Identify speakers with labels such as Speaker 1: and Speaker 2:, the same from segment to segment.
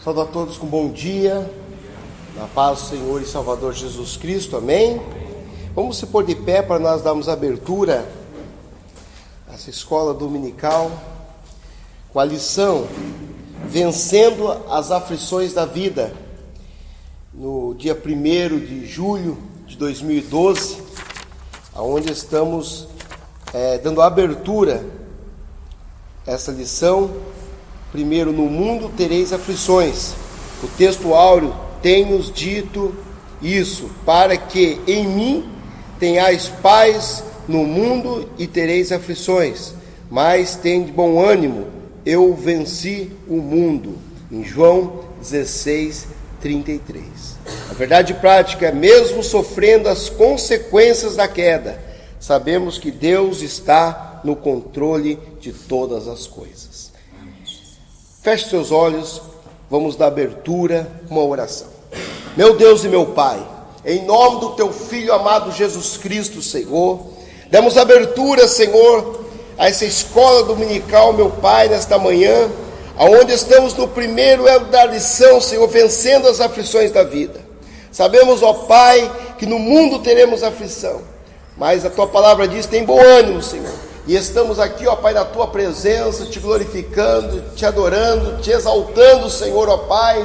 Speaker 1: Saúdo a todos com bom dia, na paz do Senhor e Salvador Jesus Cristo, amém? Vamos se pôr de pé para nós darmos abertura a essa escola dominical com a lição Vencendo as Aflições da Vida, no dia 1º de julho de 2012, onde estamos dando abertura a essa lição. Primeiro, no mundo tereis aflições. O texto áureo: tenho-os dito isso, para que em mim tenhais paz no mundo e tereis aflições, mas tende bom ânimo, eu venci o mundo. Em João 16:33. A verdade prática é, mesmo sofrendo as consequências da queda, sabemos que Deus está no controle de todas as coisas. Feche seus olhos, vamos dar abertura com uma oração. Meu Deus e meu Pai, em nome do Teu Filho amado Jesus Cristo, Senhor, damos abertura, Senhor, a essa escola dominical, meu Pai, nesta manhã, aonde estamos no primeiro da lição, Senhor, vencendo as aflições da vida. Sabemos, ó Pai, que no mundo teremos aflição, mas a Tua palavra diz: tem bom ânimo, Senhor. E estamos aqui, ó Pai, na Tua presença, Te glorificando, Te adorando, Te exaltando, Senhor, ó Pai,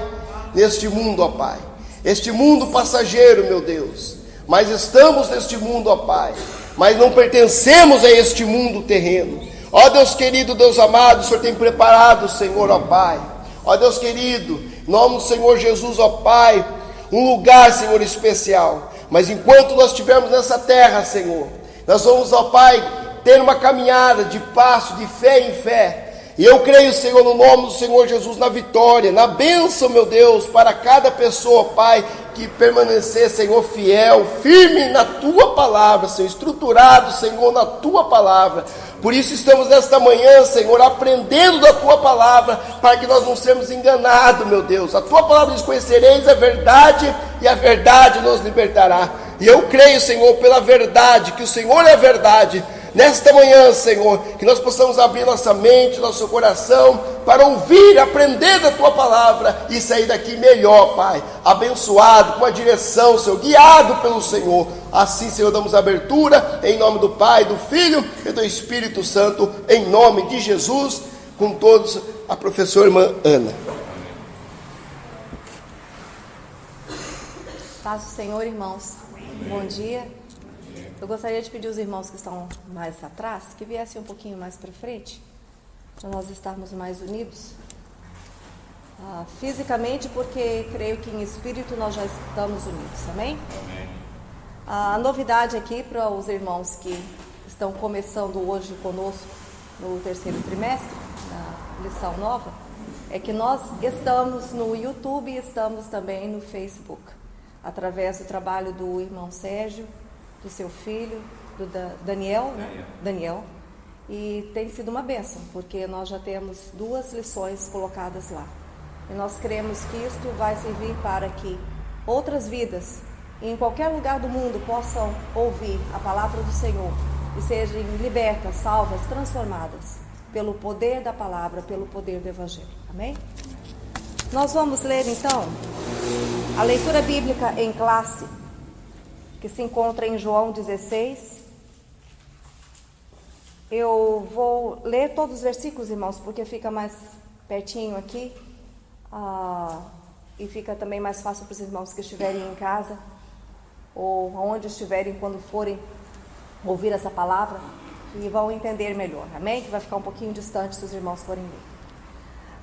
Speaker 1: neste mundo, ó Pai. Este mundo passageiro, meu Deus. Mas estamos neste mundo, ó Pai, mas não pertencemos a este mundo terreno. Ó Deus querido, Deus amado, o Senhor tem preparado, Senhor, ó Pai. Ó Deus querido, em nome do Senhor Jesus, ó Pai, um lugar, Senhor, especial. Mas enquanto nós estivermos nessa terra, Senhor, nós vamos, ó Pai, ter uma caminhada de passo, de fé em fé. E eu creio, Senhor, no nome do Senhor Jesus, na vitória, na bênção, meu Deus, para cada pessoa, Pai, que permanecer, Senhor, fiel, firme na Tua palavra, Senhor, estruturado, Senhor, na Tua palavra. Por isso estamos nesta manhã, Senhor, aprendendo da Tua palavra, para que nós não sejamos enganados, meu Deus. A Tua palavra diz: conhecereis a verdade, e a verdade nos libertará. E eu creio, Senhor, pela verdade, que o Senhor é a verdade. Nesta manhã, Senhor, que nós possamos abrir nossa mente, nosso coração, para ouvir, aprender da Tua palavra e sair daqui melhor, Pai, abençoado, com a direção, Senhor, guiado pelo Senhor. Assim, Senhor, damos abertura, em nome do Pai, do Filho e do Espírito Santo, em nome de Jesus, com todos, a professora irmã Ana.
Speaker 2: Paz do Senhor, irmãos. Bom dia. Eu gostaria de pedir aos irmãos que estão mais atrás, que viessem um pouquinho mais para frente, para nós estarmos mais unidos. Fisicamente, porque creio que em espírito nós já estamos unidos, amém? Amém. A novidade aqui para os irmãos que estão começando hoje conosco no 3º trimestre, na lição nova, é que nós estamos no YouTube e estamos também no Facebook, através do trabalho do irmão Sérgio, do seu filho, do Daniel, né? Daniel, e tem sido uma bênção, porque nós já temos 2 lições colocadas lá, e nós cremos que isto vai servir para que outras vidas, em qualquer lugar do mundo, possam ouvir a palavra do Senhor, e sejam libertas, salvas, transformadas, pelo poder da palavra, pelo poder do Evangelho, amém? Nós vamos ler então, a leitura bíblica em classe, que se encontra em João 16. Eu vou ler todos os versículos, irmãos, porque fica mais pertinho aqui, e fica também mais fácil para os irmãos que estiverem em casa, ou onde estiverem quando forem ouvir essa palavra, e vão entender melhor, amém? Que vai ficar um pouquinho distante se os irmãos forem ler.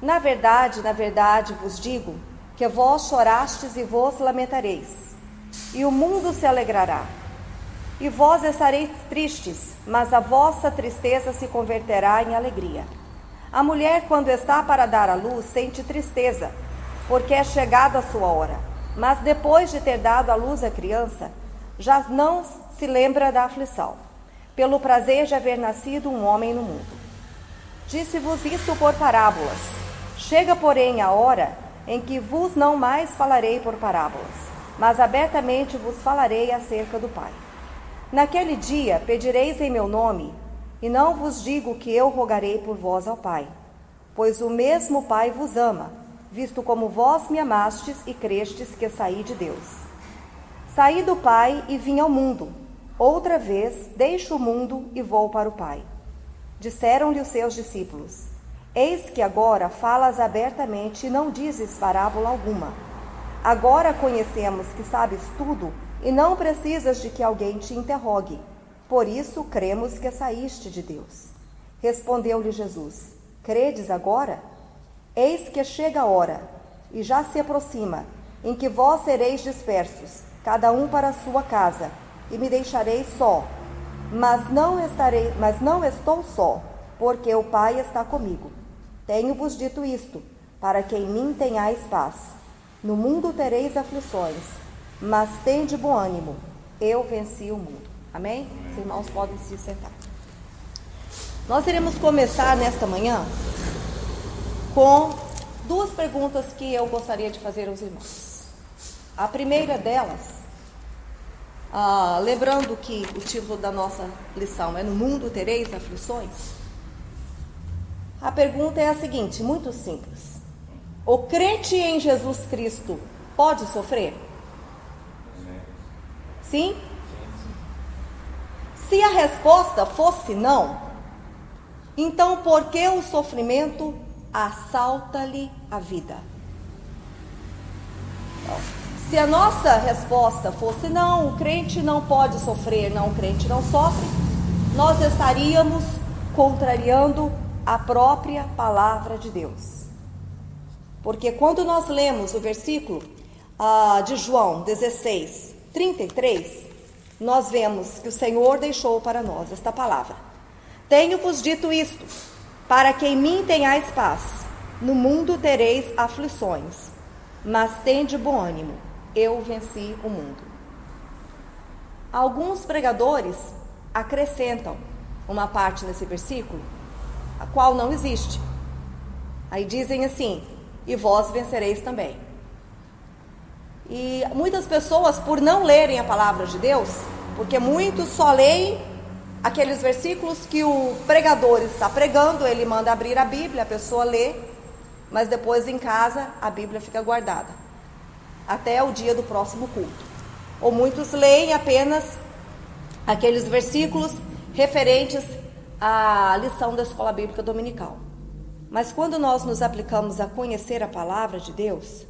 Speaker 2: Na verdade vos digo, que vós chorastes e vos lamentareis, e o mundo se alegrará. E vós estareis tristes, mas a vossa tristeza se converterá em alegria. A mulher, quando está para dar à luz, sente tristeza, porque é chegada a sua hora. Mas depois de ter dado à luz a criança, já não se lembra da aflição, pelo prazer de haver nascido um homem no mundo. Disse-vos isso por parábolas. Chega, porém, a hora em que vos não mais falarei por parábolas, mas abertamente vos falarei acerca do Pai. Naquele dia pedireis em meu nome, e não vos digo que eu rogarei por vós ao Pai, pois o mesmo Pai vos ama, visto como vós me amastes e crestes que saí de Deus. Saí do Pai e vim ao mundo. Outra vez deixo o mundo e vou para o Pai. Disseram-lhe os seus discípulos: Eis que agora falas abertamente e não dizes parábola alguma. Agora conhecemos que sabes tudo e não precisas de que alguém te interrogue. Por isso cremos que saíste de Deus. Respondeu-lhe Jesus: Credes agora? Eis que chega a hora, e já se aproxima, em que vós sereis dispersos, cada um para a sua casa, e me deixareis só. Mas não estou só, porque o Pai está comigo. Tenho-vos dito isto, para que em mim tenhais paz. No mundo tereis aflições, mas tende bom ânimo, eu venci o mundo. Amém? Os irmãos podem se sentar. Nós iremos começar nesta manhã com duas perguntas que eu gostaria de fazer aos irmãos. A primeira delas, lembrando que o título da nossa lição é No Mundo Tereis Aflições, a pergunta é a seguinte, muito simples: o crente em Jesus Cristo pode sofrer? Sim? Se a resposta fosse não, então por que o sofrimento assalta-lhe a vida? Se a nossa resposta fosse não, o crente não pode sofrer, não, o crente não sofre, nós estaríamos contrariando a própria palavra de Deus. Porque quando nós lemos o versículo de João 16, 33, nós vemos que o Senhor deixou para nós esta palavra: Tenho-vos dito isto, para que em mim tenhais paz. No mundo tereis aflições, mas tende bom ânimo, eu venci o mundo. Alguns pregadores acrescentam uma parte nesse versículo, a qual não existe. Aí dizem assim: e vós vencereis também. E muitas pessoas, por não lerem a palavra de Deus, porque muitos só leem aqueles versículos que o pregador está pregando, ele manda abrir a Bíblia, a pessoa lê, mas depois em casa a Bíblia fica guardada até o dia do próximo culto. Ou muitos leem apenas aqueles versículos referentes à lição da escola bíblica dominical. Mas quando nós nos aplicamos a conhecer a palavra de Deus,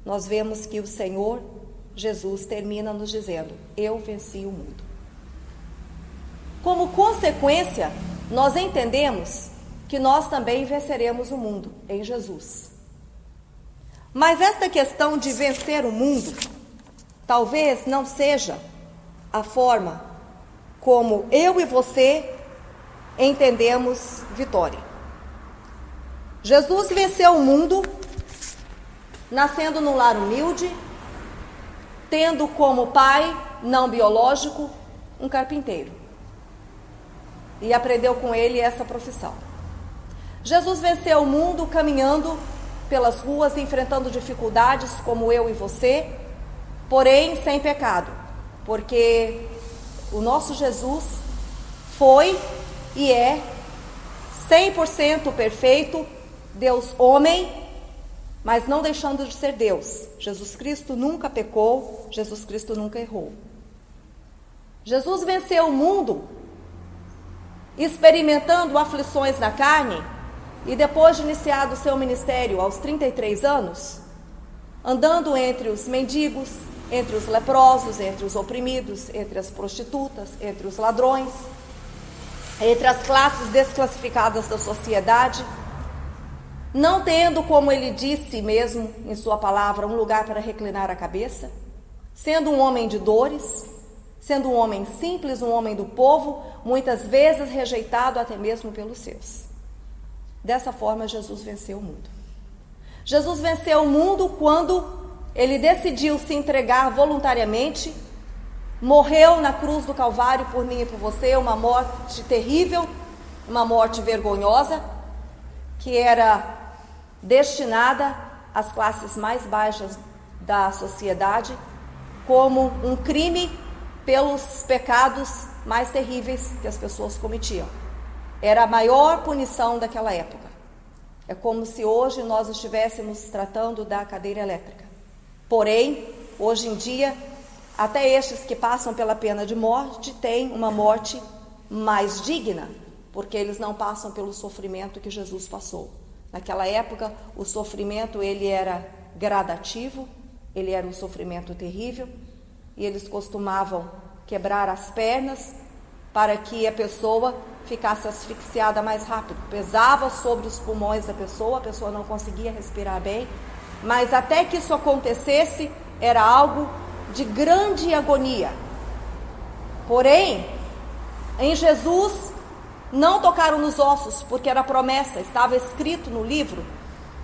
Speaker 2: nós vemos que o Senhor Jesus termina nos dizendo: eu venci o mundo. Como consequência, nós entendemos que nós também venceremos o mundo em Jesus. Mas esta questão de vencer o mundo talvez não seja a forma como eu e você entendemos vitória. Jesus venceu o mundo nascendo num lar humilde, tendo como pai não biológico um carpinteiro, e aprendeu com ele essa profissão. Jesus venceu o mundo caminhando pelas ruas, enfrentando dificuldades como eu e você, porém sem pecado, porque o nosso Jesus foi e é 100% perfeito, Deus homem, mas não deixando de ser Deus. Jesus Cristo nunca pecou, Jesus Cristo nunca errou. Jesus venceu o mundo experimentando aflições na carne, e depois de iniciado o seu ministério aos 33 anos, andando entre os mendigos, entre os leprosos, entre os oprimidos, entre as prostitutas, entre os ladrões, entre as classes desclassificadas da sociedade, não tendo, como ele disse mesmo em sua palavra, um lugar para reclinar a cabeça, sendo um homem de dores, sendo um homem simples, um homem do povo, muitas vezes rejeitado até mesmo pelos seus. Dessa forma, Jesus venceu o mundo. Jesus venceu o mundo quando ele decidiu se entregar voluntariamente, morreu na cruz do Calvário por mim e por você, uma morte terrível, uma morte vergonhosa, que era destinada às classes mais baixas da sociedade, como um crime pelos pecados mais terríveis que as pessoas cometiam. Era a maior punição daquela época. É como se hoje nós estivéssemos tratando da cadeira elétrica. Porém, hoje em dia, até estes que passam pela pena de morte têm uma morte mais digna, porque eles não passam pelo sofrimento que Jesus passou. Naquela época, o sofrimento ele era gradativo, ele era um sofrimento terrível, e eles costumavam quebrar as pernas para que a pessoa ficasse asfixiada mais rápido. Pesava sobre os pulmões da pessoa, a pessoa não conseguia respirar bem, mas até que isso acontecesse, era algo de grande agonia. Porém, em Jesus, não tocaram nos ossos, porque era promessa, estava escrito no livro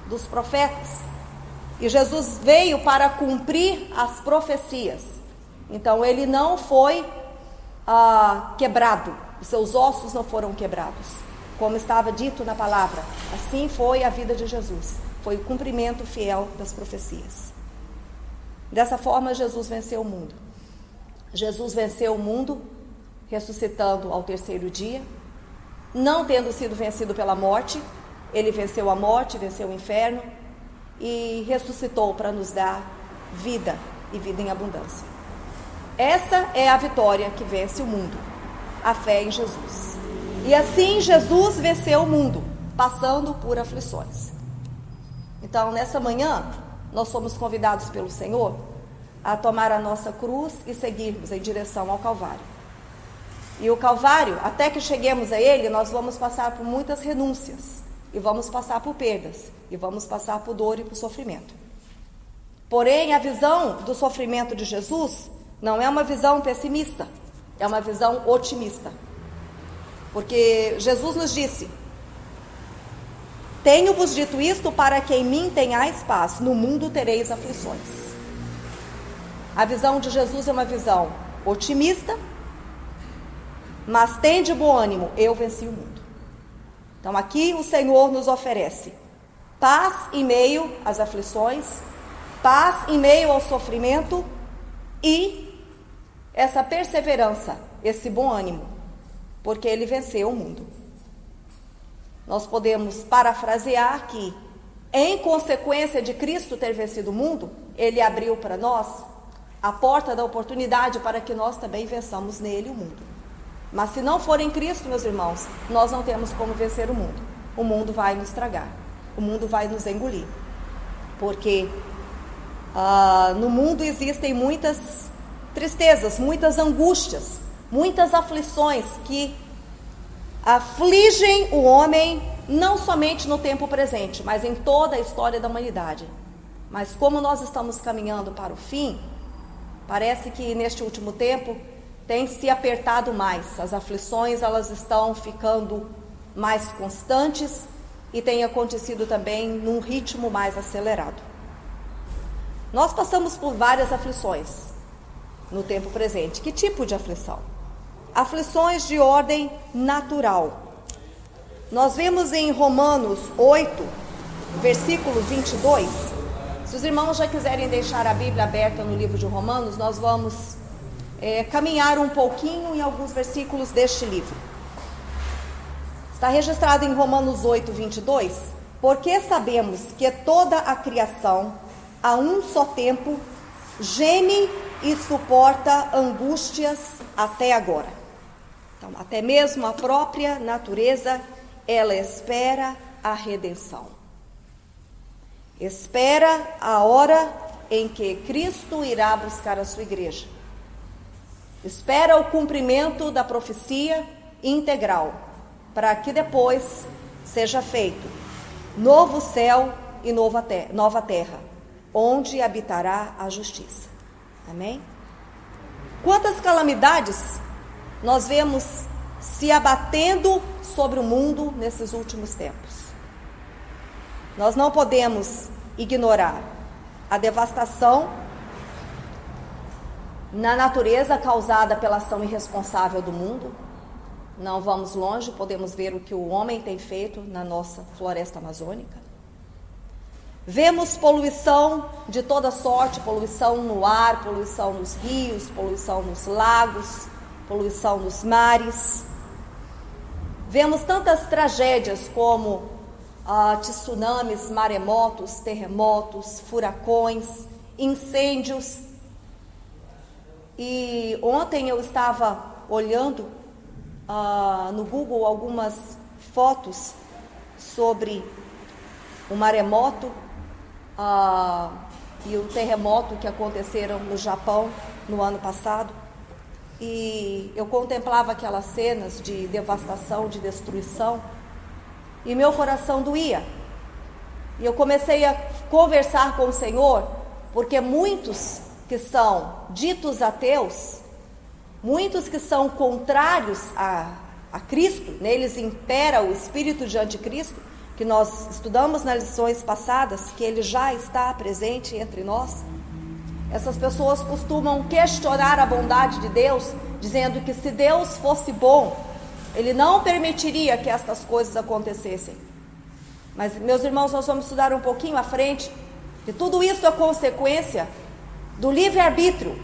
Speaker 2: dos profetas. E Jesus veio para cumprir as profecias. Então, ele não foi quebrado, os seus ossos não foram quebrados. Como estava dito na palavra, assim foi a vida de Jesus. Foi o cumprimento fiel das profecias. Dessa forma, Jesus venceu o mundo. Jesus venceu o mundo, ressuscitando ao terceiro dia. Não tendo sido vencido pela morte, ele venceu a morte, venceu o inferno e ressuscitou para nos dar vida e vida em abundância. Essa é a vitória que vence o mundo, a fé em Jesus. E assim Jesus venceu o mundo, passando por aflições. Então, nessa manhã, nós somos convidados pelo Senhor a tomar a nossa cruz e seguirmos em direção ao Calvário. E o Calvário, até que cheguemos a ele, nós vamos passar por muitas renúncias, e vamos passar por perdas, e vamos passar por dor e por sofrimento. Porém, a visão do sofrimento de Jesus não é uma visão pessimista, é uma visão otimista. Porque Jesus nos disse: tenho-vos dito isto para que em mim tenhais paz, no mundo tereis aflições. A visão de Jesus é uma visão otimista, mas tende bom ânimo, eu venci o mundo. Então aqui o Senhor nos oferece paz em meio às aflições, paz em meio ao sofrimento e essa perseverança, esse bom ânimo, porque ele venceu o mundo. Nós podemos parafrasear que, em consequência de Cristo ter vencido o mundo, ele abriu para nós a porta da oportunidade para que nós também vençamos nele o mundo. Mas se não for em Cristo, meus irmãos, nós não temos como vencer o mundo. O mundo vai nos tragar, o mundo vai nos engolir. Porque no mundo existem muitas tristezas, muitas angústias, muitas aflições que afligem o homem, não somente no tempo presente, mas em toda a história da humanidade. Mas como nós estamos caminhando para o fim, parece que neste último tempo tem se apertado mais. As aflições, elas estão ficando mais constantes e tem acontecido também num ritmo mais acelerado. Nós passamos por várias aflições no tempo presente. Que tipo de aflição? Aflições de ordem natural. Nós vemos em Romanos 8, versículo 22. Se os irmãos já quiserem deixar a Bíblia aberta no livro de Romanos, nós vamos caminhar um pouquinho em alguns versículos deste livro. Está registrado em Romanos 8, 22. Porque sabemos que toda a criação, a um só tempo, geme e suporta angústias até agora. Então, até mesmo a própria natureza, ela espera a redenção. Espera a hora em que Cristo irá buscar a sua igreja. Espera o cumprimento da profecia integral, para que depois seja feito novo céu e nova terra, onde habitará a justiça. Amém? Quantas calamidades nós vemos se abatendo sobre o mundo nesses últimos tempos. Nós não podemos ignorar a devastação na natureza causada pela ação irresponsável do mundo. Não vamos longe, podemos ver o que o homem tem feito na nossa floresta amazônica. Vemos poluição de toda sorte, poluição no ar, poluição nos rios, poluição nos lagos, poluição nos mares. Vemos tantas tragédias como tsunamis, maremotos, terremotos, furacões, incêndios. E ontem eu estava olhando no Google algumas fotos sobre o maremoto e o terremoto que aconteceram no Japão no ano passado. E eu contemplava aquelas cenas de devastação, de destruição, e meu coração doía. E eu comecei a conversar com o Senhor, porque muitos que são ditos ateus, muitos que são contrários a Cristo, neles impera o espírito de anticristo, que nós estudamos nas lições passadas, que ele já está presente entre nós. Essas pessoas costumam questionar a bondade de Deus, dizendo que se Deus fosse bom, Ele não permitiria que estas coisas acontecessem. Mas, meus irmãos, nós vamos estudar um pouquinho à frente, que tudo isso é consequência do livre-arbítrio,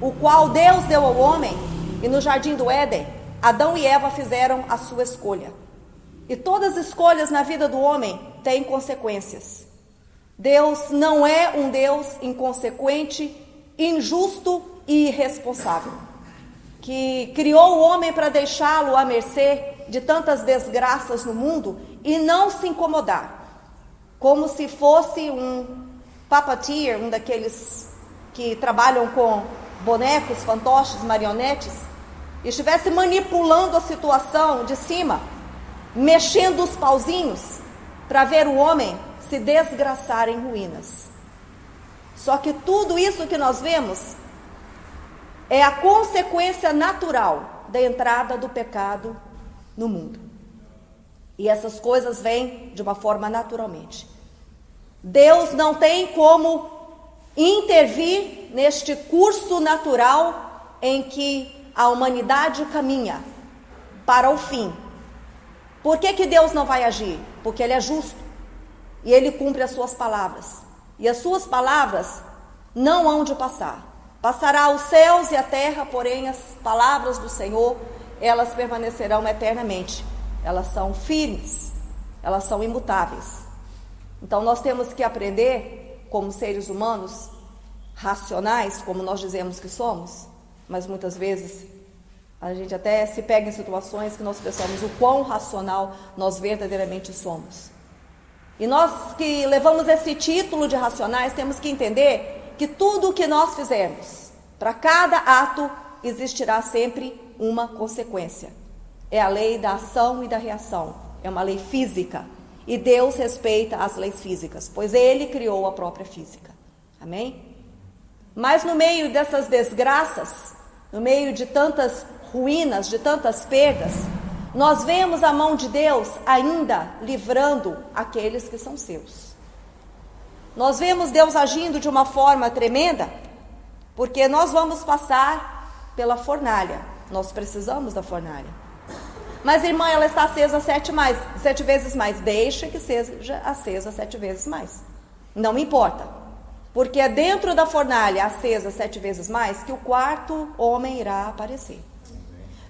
Speaker 2: o qual Deus deu ao homem, e no jardim do Éden, Adão e Eva fizeram a sua escolha. E todas as escolhas na vida do homem têm consequências. Deus não é um Deus inconsequente, injusto e irresponsável, que criou o homem para deixá-lo à mercê de tantas desgraças no mundo e não se incomodar, como se fosse um puppeteer, um daqueles que trabalham com bonecos, fantoches, marionetes, e estivesse manipulando a situação de cima, mexendo os pauzinhos para ver o homem se desgraçar em ruínas. Só que tudo isso que nós vemos é a consequência natural da entrada do pecado no mundo. E essas coisas vêm de uma forma naturalmente. Deus não tem como intervir neste curso natural em que a humanidade caminha para o fim. Por que Deus não vai agir? Porque Ele é justo. E Ele cumpre as suas palavras. E as suas palavras não hão de passar. Passará os céus e a terra, porém as palavras do Senhor, elas permanecerão eternamente. Elas são firmes, elas são imutáveis. Então nós temos que aprender, como seres humanos, racionais, como nós dizemos que somos, mas muitas vezes a gente até se pega em situações que nós pensamos o quão racional nós verdadeiramente somos. E nós que levamos esse título de racionais, temos que entender que tudo o que nós fizermos, para cada ato, existirá sempre uma consequência. É a lei da ação e da reação. É uma lei física. E Deus respeita as leis físicas, pois Ele criou a própria física. Amém? Mas no meio dessas desgraças, no meio de tantas ruínas, de tantas perdas, nós vemos a mão de Deus ainda livrando aqueles que são seus. Nós vemos Deus agindo de uma forma tremenda, porque nós vamos passar pela fornalha. Nós precisamos da fornalha. Mas, irmã, ela está acesa 7 vezes mais. Deixa que seja acesa 7 vezes mais. Não me importa. Porque é dentro da fornalha acesa 7 vezes mais que o quarto homem irá aparecer.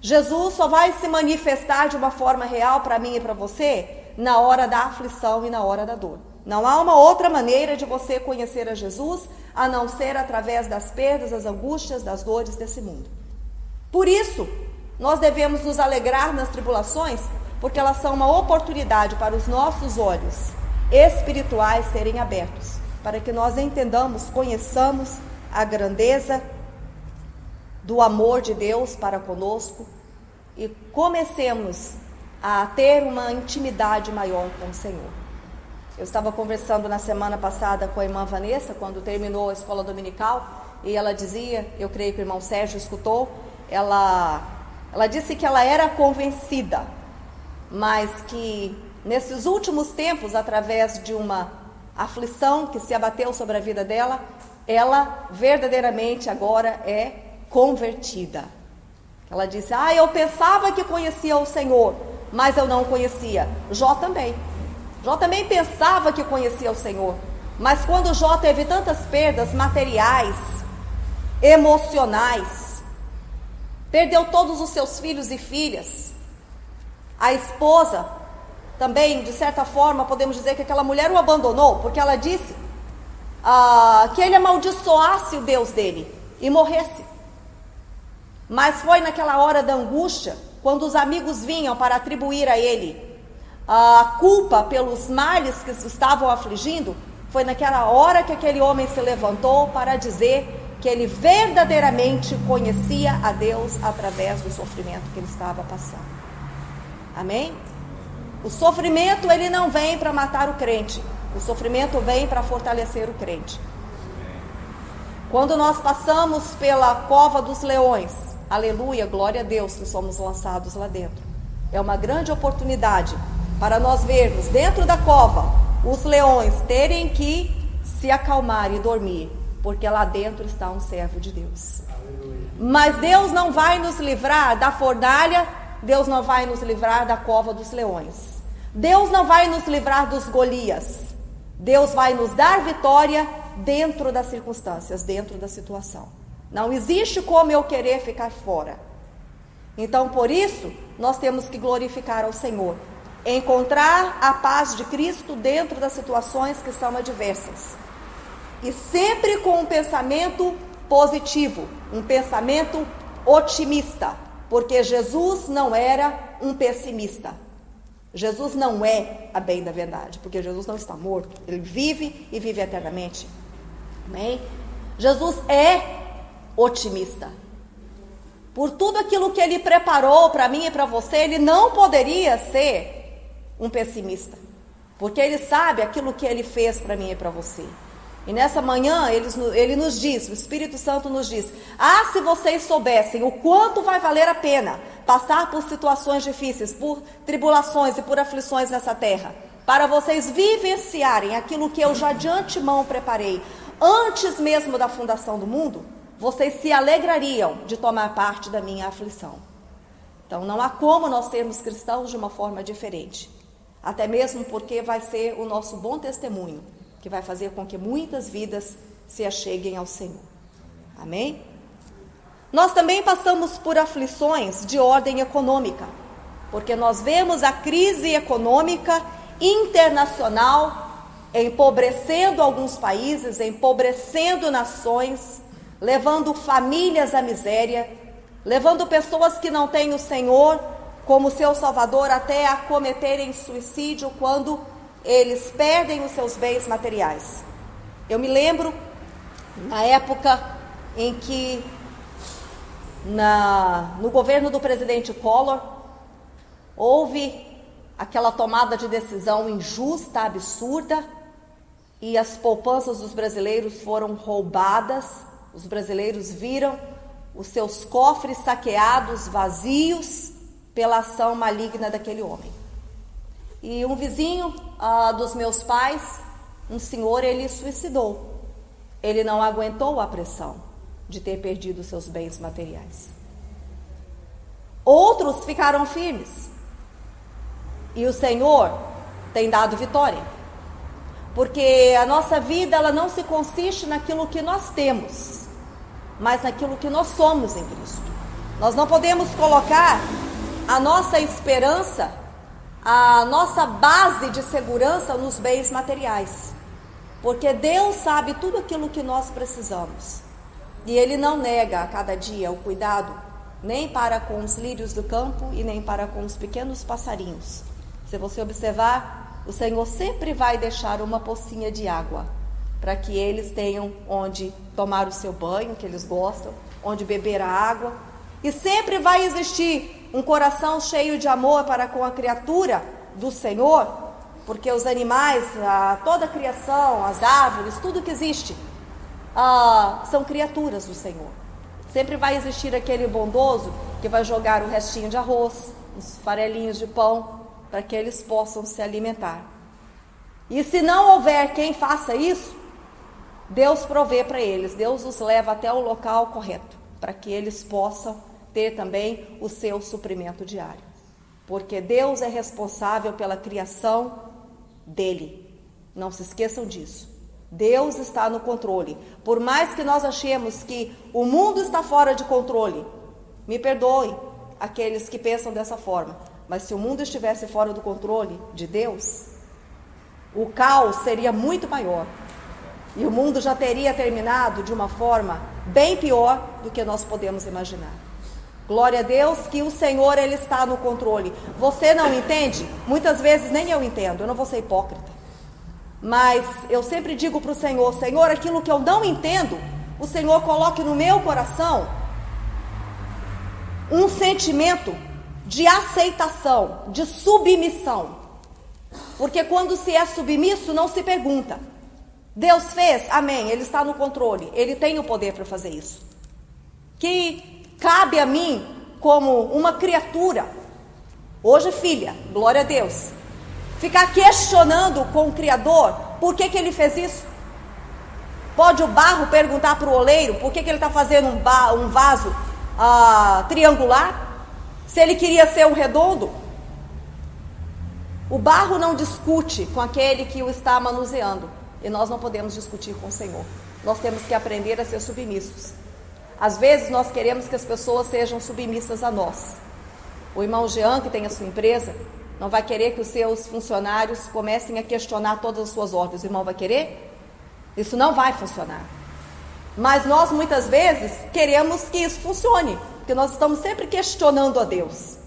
Speaker 2: Jesus só vai se manifestar de uma forma real para mim e para você na hora da aflição e na hora da dor. Não há uma outra maneira de você conhecer a Jesus a não ser através das perdas, das angústias, das dores desse mundo. Por isso, nós devemos nos alegrar nas tribulações, porque elas são uma oportunidade para os nossos olhos espirituais serem abertos, para que nós entendamos, conheçamos a grandeza do amor de Deus para conosco e comecemos a ter uma intimidade maior com o Senhor. Eu estava conversando na semana passada com a irmã Vanessa, quando terminou a escola dominical, e ela dizia, eu creio que o irmão Sérgio escutou, ela disse que ela era convencida, mas que nesses últimos tempos, através de uma aflição que se abateu sobre a vida dela, ela verdadeiramente agora é convertida. Ela disse, eu pensava que conhecia o Senhor, mas eu não conhecia. Jó também pensava que conhecia o Senhor, mas quando Jó teve tantas perdas materiais, emocionais, perdeu todos os seus filhos e filhas, a esposa também, de certa forma, podemos dizer que aquela mulher o abandonou, porque ela disse que ele amaldiçoasse o Deus dele e morresse. Mas foi naquela hora da angústia, quando os amigos vinham para atribuir a ele a culpa pelos males que o estavam afligindo, foi naquela hora que aquele homem se levantou para dizer que ele verdadeiramente conhecia a Deus através do sofrimento que ele estava passando. Amém? O sofrimento, ele não vem para matar o crente. O sofrimento vem para fortalecer o crente. Quando nós passamos pela cova dos leões, aleluia, glória a Deus que somos lançados lá dentro. É uma grande oportunidade para nós vermos dentro da cova os leões terem que se acalmar e dormir, porque lá dentro está um servo de Deus. Aleluia. Mas Deus não vai nos livrar da fornalha, Deus não vai nos livrar da cova dos leões. Deus não vai nos livrar dos Golias. Deus vai nos dar vitória dentro das circunstâncias, dentro da situação. Não existe como eu querer ficar fora. Então, por isso, nós temos que glorificar ao Senhor. Encontrar a paz de Cristo dentro das situações que são adversas. E sempre com um pensamento positivo, um pensamento otimista. Porque Jesus não era um pessimista. Jesus não é, a bem da verdade, porque Jesus não está morto. Ele vive e vive eternamente. Amém? Jesus é otimista. Por tudo aquilo que Ele preparou para mim e para você, Ele não poderia ser um pessimista, porque Ele sabe aquilo que Ele fez para mim e para você. E nessa manhã Ele nos diz, o Espírito Santo nos diz: se vocês soubessem o quanto vai valer a pena passar por situações difíceis, por tribulações e por aflições nessa terra, para vocês vivenciarem aquilo que eu já de antemão preparei, antes mesmo da fundação do mundo, vocês se alegrariam de tomar parte da minha aflição. Então não há como nós sermos cristãos de uma forma diferente, até mesmo porque vai ser o nosso bom testemunho que vai fazer com que muitas vidas se acheguem ao Senhor. Amém? Nós também passamos por aflições de ordem econômica, porque nós vemos a crise econômica internacional empobrecendo alguns países, empobrecendo nações, levando famílias à miséria, levando pessoas que não têm o Senhor como seu Salvador até a cometerem suicídio quando eles perdem os seus bens materiais. Eu me lembro na época em que no governo do presidente Collor houve aquela tomada de decisão injusta, absurda, e as poupanças dos brasileiros foram roubadas. Os brasileiros viram os seus cofres saqueados, vazios, pela ação maligna daquele homem. E um vizinho dos meus pais, um senhor, ele suicidou. Ele não aguentou a pressão de ter perdido seus bens materiais. Outros ficaram firmes. E o Senhor tem dado vitória. Porque a nossa vida, ela não se consiste naquilo que nós temos, mas naquilo que nós somos em Cristo. Nós não podemos colocar a nossa esperança, a nossa base de segurança nos bens materiais, porque Deus sabe tudo aquilo que nós precisamos, e Ele não nega a cada dia o cuidado, nem para com os lírios do campo e nem para com os pequenos passarinhos. Se você observar, o Senhor sempre vai deixar uma pocinha de água, para que eles tenham onde tomar o seu banho, que eles gostam, onde beber a água, e sempre vai existir um coração cheio de amor para com a criatura do Senhor, porque os animais, toda a criação, as árvores, tudo que existe, são criaturas do Senhor. Sempre vai existir aquele bondoso que vai jogar o restinho de arroz, os farelinhos de pão, para que eles possam se alimentar. E se não houver quem faça isso, Deus provê para eles, Deus os leva até o local correto, para que eles possam ter também o seu suprimento diário. Porque Deus é responsável pela criação dele. Não se esqueçam disso. Deus está no controle. Por mais que nós achemos que o mundo está fora de controle, me perdoe aqueles que pensam dessa forma, Mas se o mundo estivesse fora do controle de Deus, o caos seria muito maior. E o mundo já teria terminado de uma forma bem pior do que nós podemos imaginar. Glória a Deus que o Senhor, Ele está no controle. Você não entende? Muitas vezes nem eu entendo, eu não vou ser hipócrita. Mas eu sempre digo para o Senhor: Senhor, aquilo que eu não entendo, o Senhor coloque no meu coração um sentimento de aceitação, de submissão. Porque quando se é submisso, não se pergunta. Deus fez, amém, Ele está no controle, Ele tem o poder para fazer isso. Que cabe a mim, como uma criatura, hoje filha, glória a Deus, ficar questionando com o Criador, por que Ele fez isso? Pode o barro perguntar para o oleiro, por que Ele está fazendo um vaso triangular, se Ele queria ser um redondo? O barro não discute com aquele que o está manuseando, e nós não podemos discutir com o Senhor. Nós temos que aprender a ser submissos. Às vezes nós queremos que as pessoas sejam submissas a nós. O irmão Jean, que tem a sua empresa, não vai querer que os seus funcionários comecem a questionar todas as suas ordens. O irmão vai querer? Isso não vai funcionar. Mas nós muitas vezes queremos que isso funcione, porque nós estamos sempre questionando a Deus.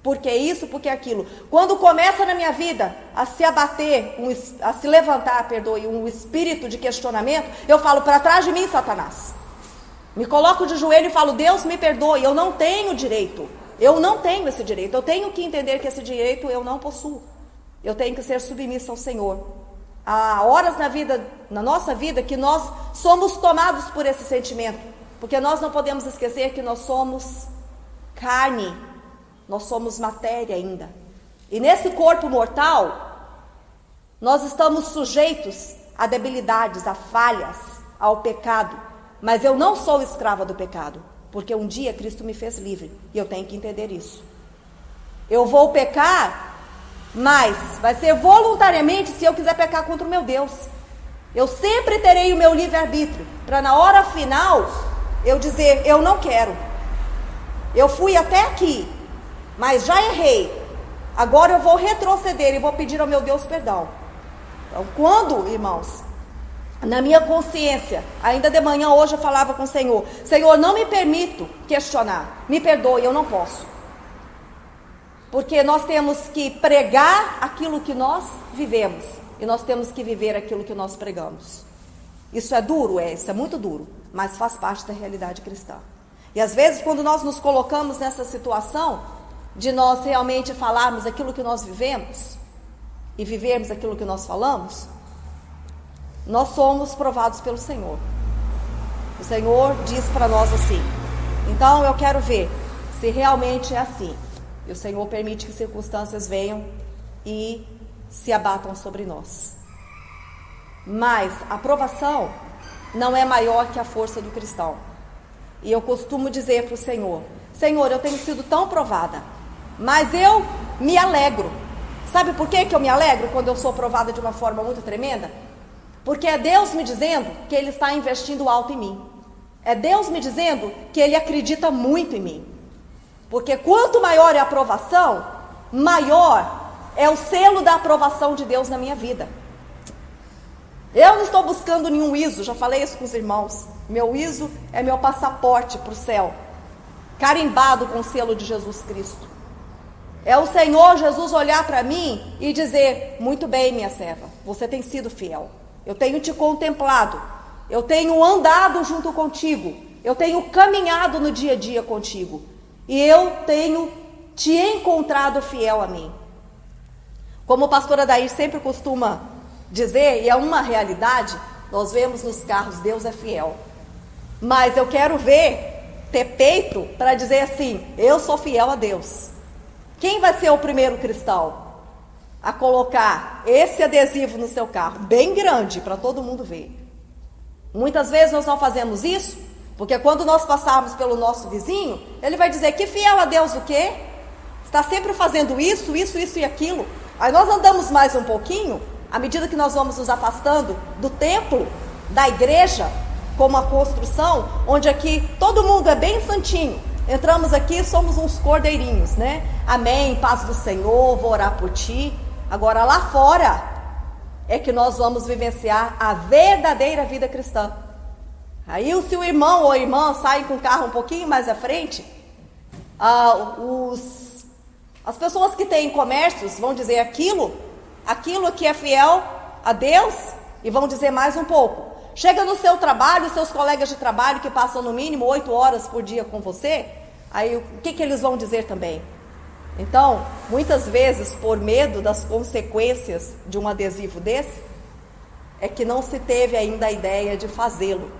Speaker 2: Por que isso, por que aquilo? Quando começa na minha vida a se abater, a se levantar, um espírito de questionamento, eu falo: para trás de mim, Satanás. Me coloco de joelho e falo: Deus, me perdoe, eu não tenho direito. Eu não tenho esse direito. Eu tenho que entender que esse direito eu não possuo. Eu tenho que ser submissa ao Senhor. Há horas na nossa vida, que nós somos tomados por esse sentimento. Porque nós não podemos esquecer que nós somos carne. Nós somos matéria ainda. E nesse corpo mortal, nós estamos sujeitos a debilidades, a falhas, ao pecado. Mas eu não sou escrava do pecado, porque um dia Cristo me fez livre, e eu tenho que entender isso. Eu vou pecar, mas vai ser voluntariamente se eu quiser pecar contra o meu Deus. Eu sempre terei o meu livre-arbítrio, para na hora final eu dizer: eu não quero. Eu fui até aqui, mas já errei. Agora eu vou retroceder e vou pedir ao meu Deus perdão. Então, quando, irmãos, na minha consciência, ainda de manhã hoje eu falava com o Senhor: Senhor, não me permito questionar, me perdoe, eu não posso. Porque nós temos que pregar aquilo que nós vivemos, e nós temos que viver aquilo que nós pregamos. Isso é duro? Isso é muito duro, mas faz parte da realidade cristã. E às vezes, quando nós nos colocamos nessa situação de nós realmente falarmos aquilo que nós vivemos e vivermos aquilo que nós falamos, nós somos provados pelo Senhor. O Senhor diz para nós assim: então eu quero ver se realmente é assim. E o Senhor permite que circunstâncias venham e se abatam sobre nós. Mas a provação não é maior que a força do cristão. E eu costumo dizer para o Senhor: Senhor, eu tenho sido tão provada, mas eu me alegro. Sabe por que eu me alegro quando eu sou provada de uma forma muito tremenda? Porque é Deus me dizendo que Ele está investindo alto em mim. É Deus me dizendo que Ele acredita muito em mim. Porque quanto maior é a aprovação, maior é o selo da aprovação de Deus na minha vida. Eu não estou buscando nenhum ISO, já falei isso com os irmãos. Meu ISO é meu passaporte para o céu, carimbado com o selo de Jesus Cristo. É o Senhor Jesus olhar para mim e dizer: muito bem, minha serva, você tem sido fiel. Eu tenho te contemplado, eu tenho andado junto contigo, eu tenho caminhado no dia a dia contigo, e eu tenho te encontrado fiel a mim. Como a pastora Dair sempre costuma dizer, e é uma realidade, nós vemos nos carros: Deus é fiel. Mas eu quero ter peito para dizer assim: eu sou fiel a Deus. Quem vai ser o primeiro cristão a colocar esse adesivo no seu carro, bem grande, para todo mundo ver? Muitas vezes nós não fazemos isso, porque quando nós passarmos pelo nosso vizinho, ele vai dizer: que fiel a Deus o quê? Está sempre fazendo isso e aquilo. Aí nós andamos mais um pouquinho, à medida que nós vamos nos afastando do templo, da igreja, como a construção, onde aqui todo mundo é bem santinho, entramos aqui, somos uns cordeirinhos, né? Amém, paz do Senhor, vou orar por ti. Agora lá fora é que nós vamos vivenciar a verdadeira vida cristã. Aí se o irmão ou a irmã saem com o carro um pouquinho mais à frente, as pessoas que têm comércios vão dizer aquilo que é fiel a Deus, e vão dizer mais um pouco. Chega no seu trabalho, seus colegas de trabalho que passam no mínimo 8 horas por dia com você, aí o que eles vão dizer também? Então, muitas vezes, por medo das consequências de um adesivo desse, é que não se teve ainda a ideia de fazê-lo,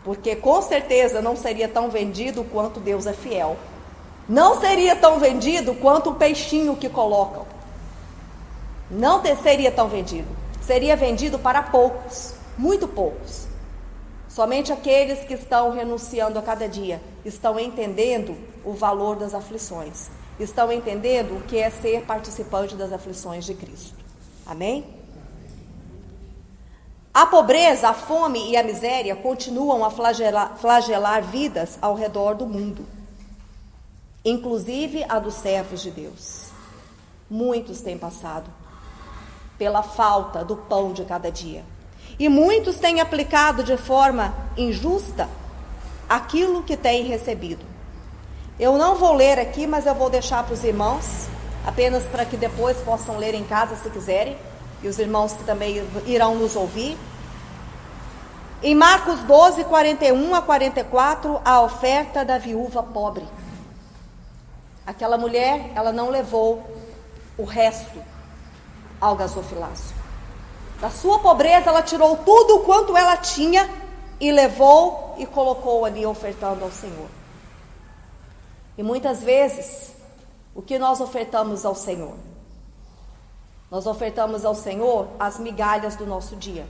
Speaker 2: porque com certeza não seria tão vendido quanto Deus é fiel. Não seria tão vendido quanto o peixinho que colocam. Não seria tão vendido. Seria vendido para poucos, muito poucos. Somente aqueles que estão renunciando a cada dia estão entendendo o valor das aflições, estão entendendo o que é ser participante das aflições de Cristo. Amém? A pobreza, a fome e a miséria continuam a flagelar vidas ao redor do mundo, inclusive a dos servos de Deus. Muitos têm passado pela falta do pão de cada dia, e muitos têm aplicado de forma injusta aquilo que têm recebido. Eu não vou ler aqui, mas eu vou deixar para os irmãos, apenas para que depois possam ler em casa se quiserem, e os irmãos que também irão nos ouvir. Em Marcos 12, 41 a 44, a oferta da viúva pobre. Aquela mulher, ela não levou o resto ao gasofilácio. Da sua pobreza, ela tirou tudo quanto ela tinha e levou e colocou ali, ofertando ao Senhor. E muitas vezes, o que nós ofertamos ao Senhor? Nós ofertamos ao Senhor as migalhas do nosso dia.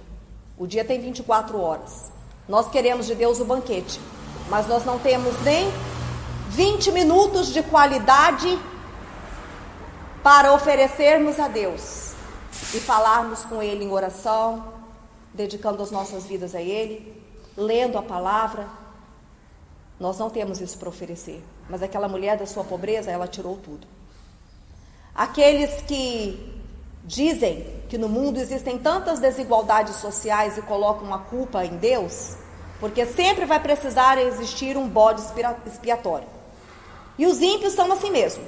Speaker 2: O dia tem 24 horas. Nós queremos de Deus o banquete, mas nós não temos nem 20 minutos de qualidade para oferecermos a Deus e falarmos com Ele em oração, dedicando as nossas vidas a Ele, lendo a palavra. Nós não temos isso para oferecer, mas aquela mulher da sua pobreza, ela tirou tudo. Aqueles que dizem que no mundo existem tantas desigualdades sociais e colocam a culpa em Deus, porque sempre vai precisar existir um bode expiatório. E os ímpios são assim mesmo.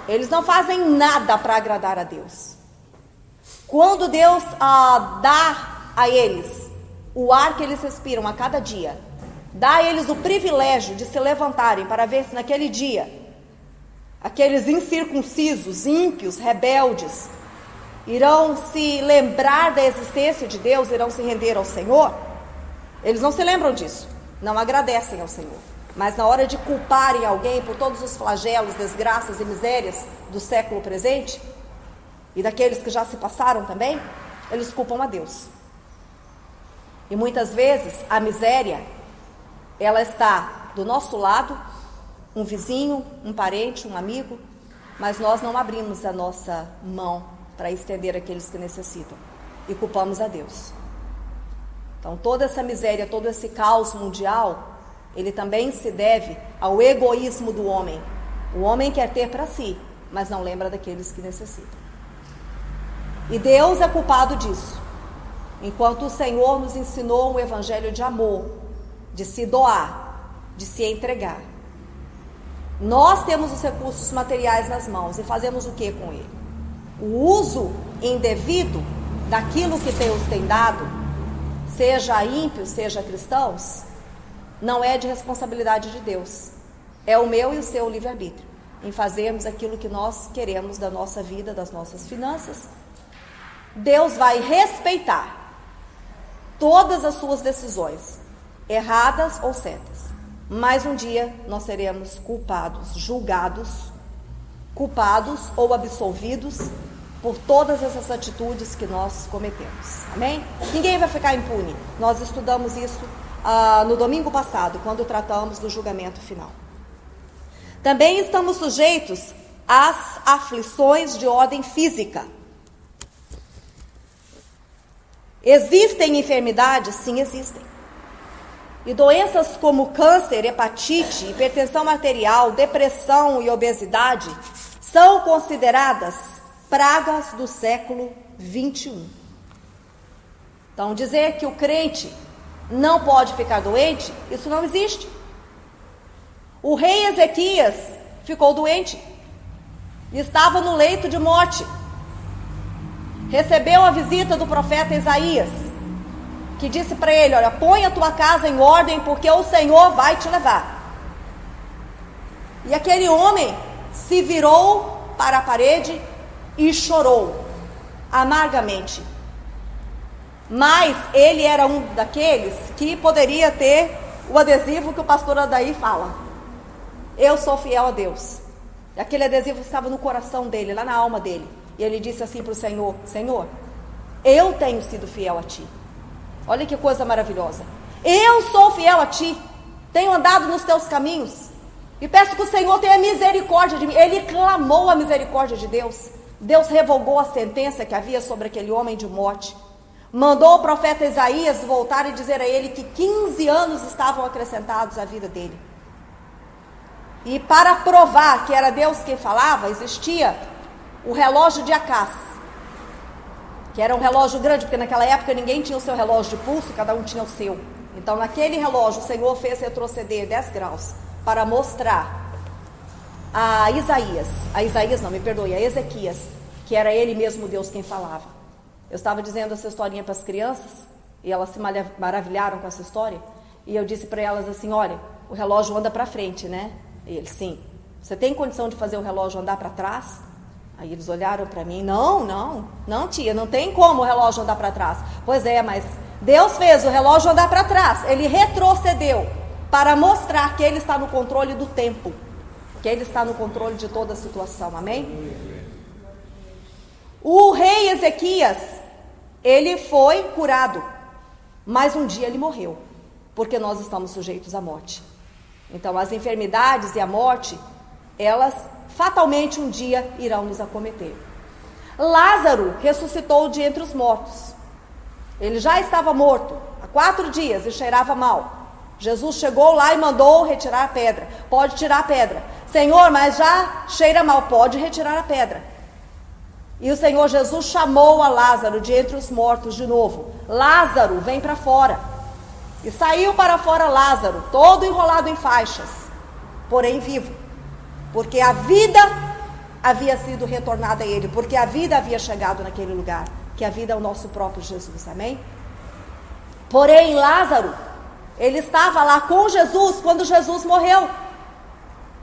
Speaker 2: Eles não fazem nada para agradar a Deus. Quando Deus dá a eles o ar que eles respiram a cada dia, dá a eles o privilégio de se levantarem para ver se naquele dia aqueles incircuncisos, ímpios, rebeldes, irão se lembrar da existência de Deus, irão se render ao Senhor. Eles não se lembram disso, não agradecem ao Senhor. Mas na hora de culparem alguém por todos os flagelos, desgraças e misérias do século presente, e daqueles que já se passaram também, eles culpam a Deus. E muitas vezes a miséria, ela está do nosso lado, um vizinho, um parente, um amigo, mas nós não abrimos a nossa mão para estender àqueles que necessitam, e culpamos a Deus. Então toda essa miséria, todo esse caos mundial, ele também se deve ao egoísmo do homem. O homem quer ter para si, mas não lembra daqueles que necessitam. E Deus é culpado disso. Enquanto o Senhor nos ensinou um evangelho de amor, de se doar, de se entregar. Nós temos os recursos materiais nas mãos e fazemos o que com ele? O uso indevido daquilo que Deus tem dado, seja ímpios, seja cristãos, não é de responsabilidade de Deus. É o meu e o seu livre-arbítrio, em fazermos aquilo que nós queremos da nossa vida, das nossas finanças. Deus vai respeitar todas as suas decisões, erradas ou certas. Mas um dia nós seremos culpados, julgados, culpados ou absolvidos por todas essas atitudes que nós cometemos. Amém? Ninguém vai ficar impune. Nós estudamos isso no domingo passado, quando tratamos do julgamento final. Também estamos sujeitos às aflições de ordem física. Existem enfermidades? Sim, existem. E doenças como câncer, hepatite, hipertensão arterial, depressão e obesidade são consideradas pragas do século 21. Então, dizer que o crente não pode ficar doente, isso não existe. O rei Ezequias ficou doente, estava no leito de morte, recebeu a visita do profeta Isaías, que disse para ele: olha, põe a tua casa em ordem, porque o Senhor vai te levar. E aquele homem se virou para a parede e chorou amargamente. Mas ele era um daqueles que poderia ter o adesivo que o pastor Adair fala: eu sou fiel a Deus. E aquele adesivo estava no coração dele, lá na alma dele. E ele disse assim para o Senhor: Senhor, eu tenho sido fiel a ti. Olha que coisa maravilhosa. Eu sou fiel a ti, tenho andado nos teus caminhos, e peço que o Senhor tenha misericórdia de mim. Ele clamou a misericórdia de Deus. Deus revogou a sentença que havia sobre aquele homem de morte. Mandou o profeta Isaías voltar e dizer a ele que 15 anos estavam acrescentados à vida dele. E para provar que era Deus quem falava, existia o relógio de Acás, que era um relógio grande, porque naquela época ninguém tinha o seu relógio de pulso, cada um tinha o seu. Então naquele relógio o Senhor fez retroceder 10 graus para mostrar a Ezequias, que era ele mesmo Deus quem falava. Eu estava dizendo essa historinha para as crianças, e elas se maravilharam com essa história, e eu disse para elas assim: olha, o relógio anda para frente, né? E eles: sim. Você tem condição de fazer o relógio andar para trás? Aí eles olharam para mim: não, tia, não tem como o relógio andar para trás. Pois é, mas Deus fez o relógio andar para trás. Ele retrocedeu para mostrar que Ele está no controle do tempo, que Ele está no controle de toda a situação, amém? O rei Ezequias, ele foi curado, mas um dia ele morreu, porque nós estamos sujeitos à morte. Então as enfermidades e a morte, elas fatalmente um dia irão nos acometer. Lázaro ressuscitou de entre os mortos. Ele já estava morto há 4 dias e cheirava mal. Jesus chegou lá e mandou retirar a pedra. Pode tirar a pedra. Senhor, mas já cheira mal. Pode retirar a pedra. E o Senhor Jesus chamou a Lázaro de entre os mortos de novo. Lázaro, vem para fora. E saiu para fora Lázaro, todo enrolado em faixas, porém vivo, porque a vida havia sido retornada a ele, porque a vida havia chegado naquele lugar, que a vida é o nosso próprio Jesus, amém? Porém Lázaro, ele estava lá com Jesus quando Jesus morreu.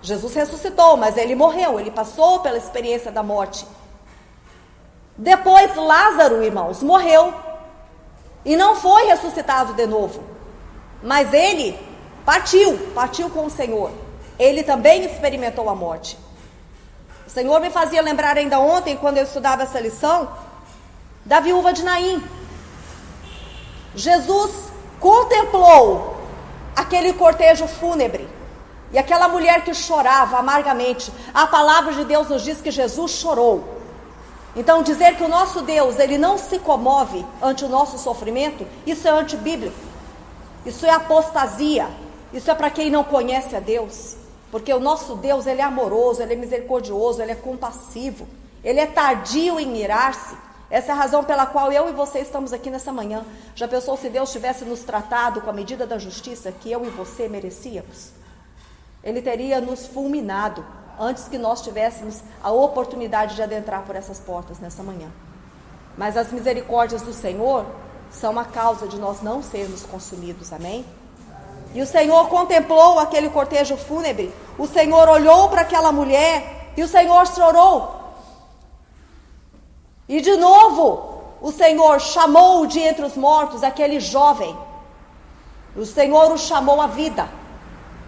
Speaker 2: Jesus ressuscitou, mas ele morreu, ele passou pela experiência da morte. Depois Lázaro, irmãos, morreu e não foi ressuscitado de novo, mas ele partiu com o Senhor. Ele também experimentou a morte. O Senhor me fazia lembrar ainda ontem, quando eu estudava essa lição, da viúva de Naim. Jesus contemplou aquele cortejo fúnebre e aquela mulher que chorava amargamente. A palavra de Deus nos diz que Jesus chorou. Então dizer que o nosso Deus, ele não se comove ante o nosso sofrimento, isso é antibíblico, isso é apostasia, isso é para quem não conhece a Deus, porque o nosso Deus, ele é amoroso, ele é misericordioso, ele é compassivo, ele é tardio em irar-se. Essa é a razão pela qual eu e você estamos aqui nessa manhã. Já pensou se Deus tivesse nos tratado com a medida da justiça que eu e você merecíamos? Ele teria nos fulminado antes que nós tivéssemos a oportunidade de adentrar por essas portas nessa manhã. Mas as misericórdias do Senhor são a causa de nós não sermos consumidos, amém? E o Senhor contemplou aquele cortejo fúnebre, o Senhor olhou para aquela mulher e o Senhor chorou. E de novo, o Senhor chamou de entre os mortos aquele jovem. O Senhor o chamou à vida.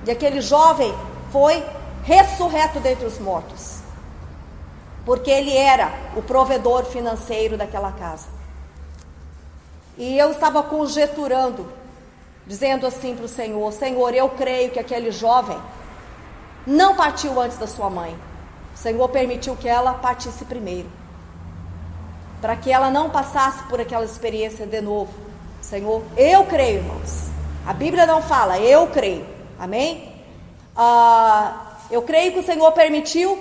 Speaker 2: E aquele jovem foi ressurreto dentre os mortos, porque ele era o provedor financeiro daquela casa. E eu estava conjeturando, dizendo assim para o Senhor: Senhor, eu creio que aquele jovem não partiu antes da sua mãe. O Senhor permitiu que ela partisse primeiro, para que ela não passasse por aquela experiência de novo. Senhor, eu creio, irmãos. A Bíblia não fala, eu creio. Amém? Eu creio que o Senhor permitiu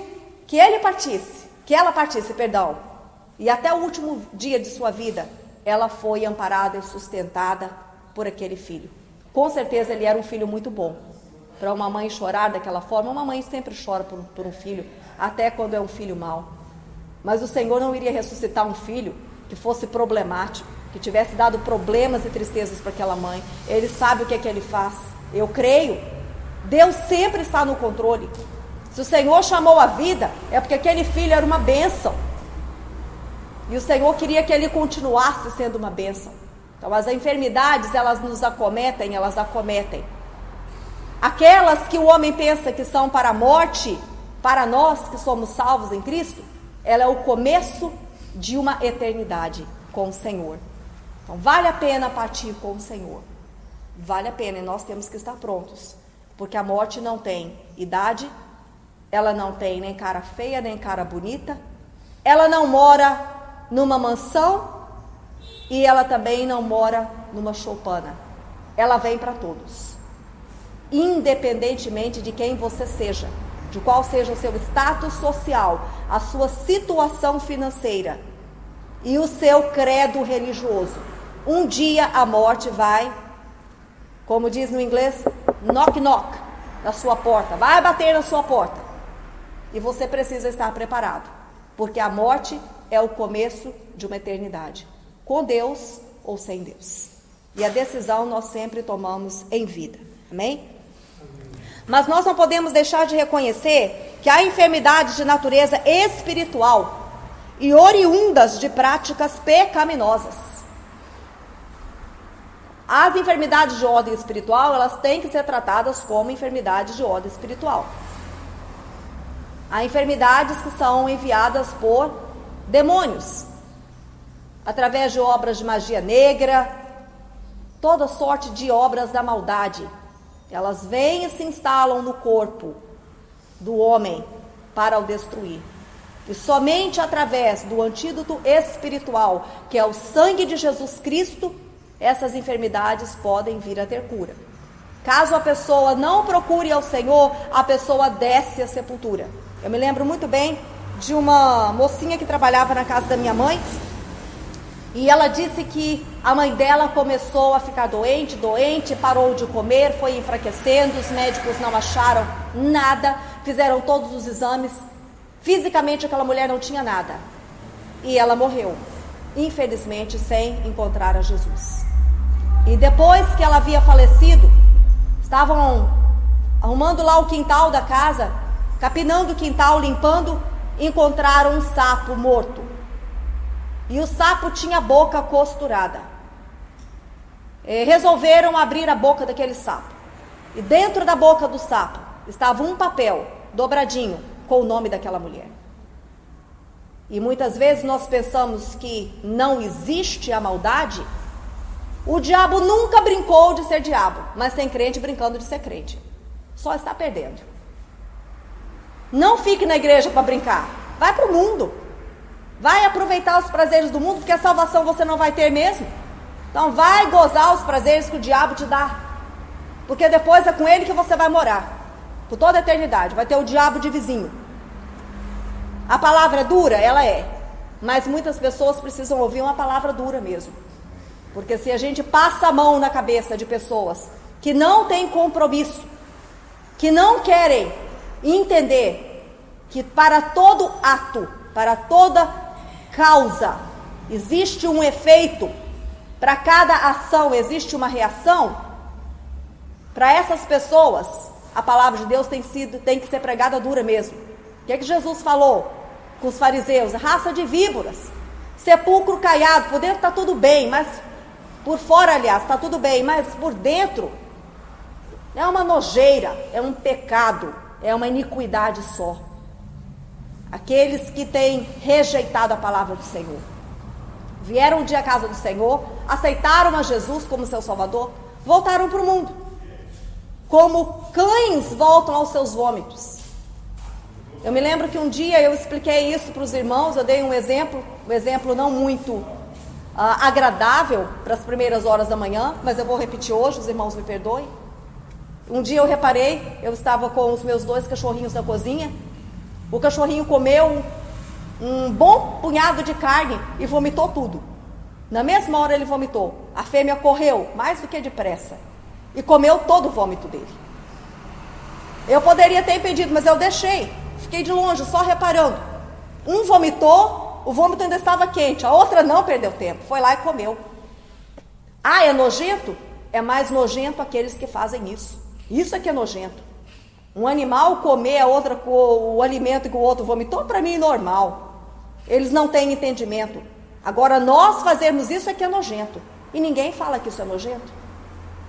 Speaker 2: que ela partisse, e até o último dia de sua vida, ela foi amparada e sustentada por aquele filho. Com certeza ele era um filho muito bom. Para uma mãe chorar daquela forma, uma mãe sempre chora por um filho, até quando é um filho mau. Mas o Senhor não iria ressuscitar um filho que fosse problemático, que tivesse dado problemas e tristezas para aquela mãe. Ele sabe o que é que ele faz. Eu creio. Deus sempre está no controle. Se o Senhor chamou a vida, é porque aquele filho era uma bênção. E o Senhor queria que ele continuasse sendo uma bênção. Então as enfermidades, elas nos acometem, Aquelas que o homem pensa que são para a morte, para nós que somos salvos em Cristo, ela é o começo de uma eternidade com o Senhor. Então vale a pena partir com o Senhor. Vale a pena, e nós temos que estar prontos. Porque a morte não tem idade, ela não tem nem cara feia, nem cara bonita, ela não mora numa mansão e ela também não mora numa choupana. Ela vem para todos, independentemente de quem você seja, de qual seja o seu status social, a sua situação financeira e o seu credo religioso. Um dia a morte vai, como diz no inglês, knock knock na sua porta, vai bater na sua porta. E você precisa estar preparado, porque a morte é o começo de uma eternidade, com Deus ou sem Deus. E a decisão nós sempre tomamos em vida. Amém? Mas nós não podemos deixar de reconhecer que há enfermidades de natureza espiritual e oriundas de práticas pecaminosas. As enfermidades de ordem espiritual, elas têm que ser tratadas como enfermidades de ordem espiritual. Há enfermidades que são enviadas por demônios, através de obras de magia negra, toda sorte de obras da maldade. Elas vêm e se instalam no corpo do homem para o destruir. E somente através do antídoto espiritual, que é o sangue de Jesus Cristo, essas enfermidades podem vir a ter cura. Caso a pessoa não procure ao Senhor, a pessoa desce à sepultura. Eu me lembro muito bem de uma mocinha que trabalhava na casa da minha mãe, e ela disse que a mãe dela começou a ficar doente, parou de comer, foi enfraquecendo, os médicos não acharam nada, fizeram todos os exames, fisicamente aquela mulher não tinha nada, e ela morreu, infelizmente sem encontrar a Jesus. E depois que ela havia falecido, estavam arrumando lá o quintal da casa, capinando o quintal, limpando, encontraram um sapo morto. E o sapo tinha a boca costurada. Resolveram abrir a boca daquele sapo. E dentro da boca do sapo estava um papel dobradinho com o nome daquela mulher. E muitas vezes nós pensamos que não existe a maldade. O diabo nunca brincou de ser diabo, mas tem crente brincando de ser crente. Só está perdendo. Não fique na igreja para brincar. Vai para o mundo. Vai aproveitar os prazeres do mundo, porque a salvação você não vai ter mesmo. Então vai gozar os prazeres que o diabo te dá. Porque depois é com ele que você vai morar. Por toda a eternidade. Vai ter o diabo de vizinho. A palavra é dura? Ela é. Mas muitas pessoas precisam ouvir uma palavra dura mesmo. Porque se a gente passa a mão na cabeça de pessoas que não têm compromisso, que não querem entender que para todo ato, para toda causa, existe um efeito, para cada ação existe uma reação, para essas pessoas, a palavra de Deus tem que ser pregada dura mesmo. O que é que Jesus falou com os fariseus? Raça de víboras, sepulcro caiado, por dentro está tudo bem, mas por fora, aliás, está tudo bem, mas por dentro é uma nojeira, é um pecado, é uma iniquidade só. Aqueles que têm rejeitado a palavra do Senhor, vieram um dia à casa do Senhor, aceitaram a Jesus como seu Salvador, voltaram para o mundo, como cães voltam aos seus vômitos. Eu me lembro que um dia eu expliquei isso para os irmãos, eu dei um exemplo não muito agradável para as primeiras horas da manhã, mas eu vou repetir hoje, os irmãos me perdoem. Um dia eu reparei, eu estava com os meus 2 cachorrinhos na cozinha, o cachorrinho comeu um bom punhado de carne e vomitou tudo. Na mesma hora ele vomitou. A fêmea correu mais do que depressa e comeu todo o vômito dele. Eu poderia ter impedido, mas eu deixei. Fiquei de longe, só reparando. Um vomitou, o vômito ainda estava quente. A outra não perdeu tempo, foi lá e comeu. Ah, é nojento? É mais nojento aqueles que fazem isso. Isso é que é nojento. Um animal comer o alimento que o outro vomitou, para mim é normal. Eles não têm entendimento. Agora, nós fazermos isso é que é nojento. E ninguém fala que isso é nojento.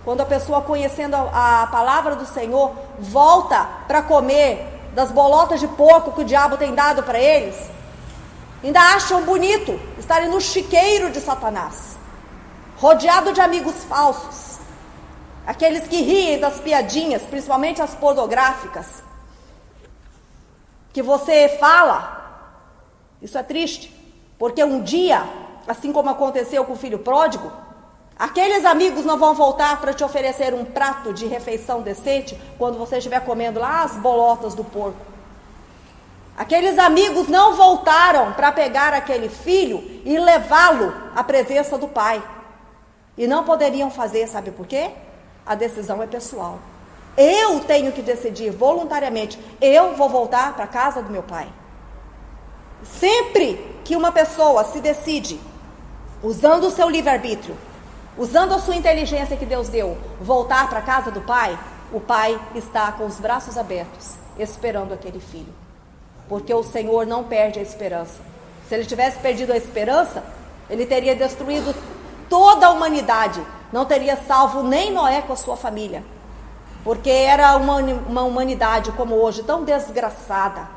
Speaker 2: Quando a pessoa, conhecendo a palavra do Senhor, volta para comer das bolotas de porco que o diabo tem dado para eles, ainda acham bonito estarem no chiqueiro de Satanás, rodeado de amigos falsos, aqueles que riem das piadinhas, principalmente as pornográficas, que você fala. Isso é triste, porque um dia, assim como aconteceu com o filho pródigo, aqueles amigos não vão voltar para te oferecer um prato de refeição decente quando você estiver comendo lá as bolotas do porco. Aqueles amigos não voltaram para pegar aquele filho e levá-lo à presença do pai. E não poderiam fazer, sabe por quê? A decisão é pessoal. Eu tenho que decidir voluntariamente. Eu vou voltar para a casa do meu pai. Sempre que uma pessoa se decide, usando o seu livre-arbítrio, usando a sua inteligência que Deus deu, voltar para a casa do pai, o pai está com os braços abertos, esperando aquele filho. Porque o Senhor não perde a esperança. Se ele tivesse perdido a esperança, ele teria destruído toda a humanidade. Não teria salvo nem Noé com a sua família. Porque era uma humanidade como hoje, tão desgraçada,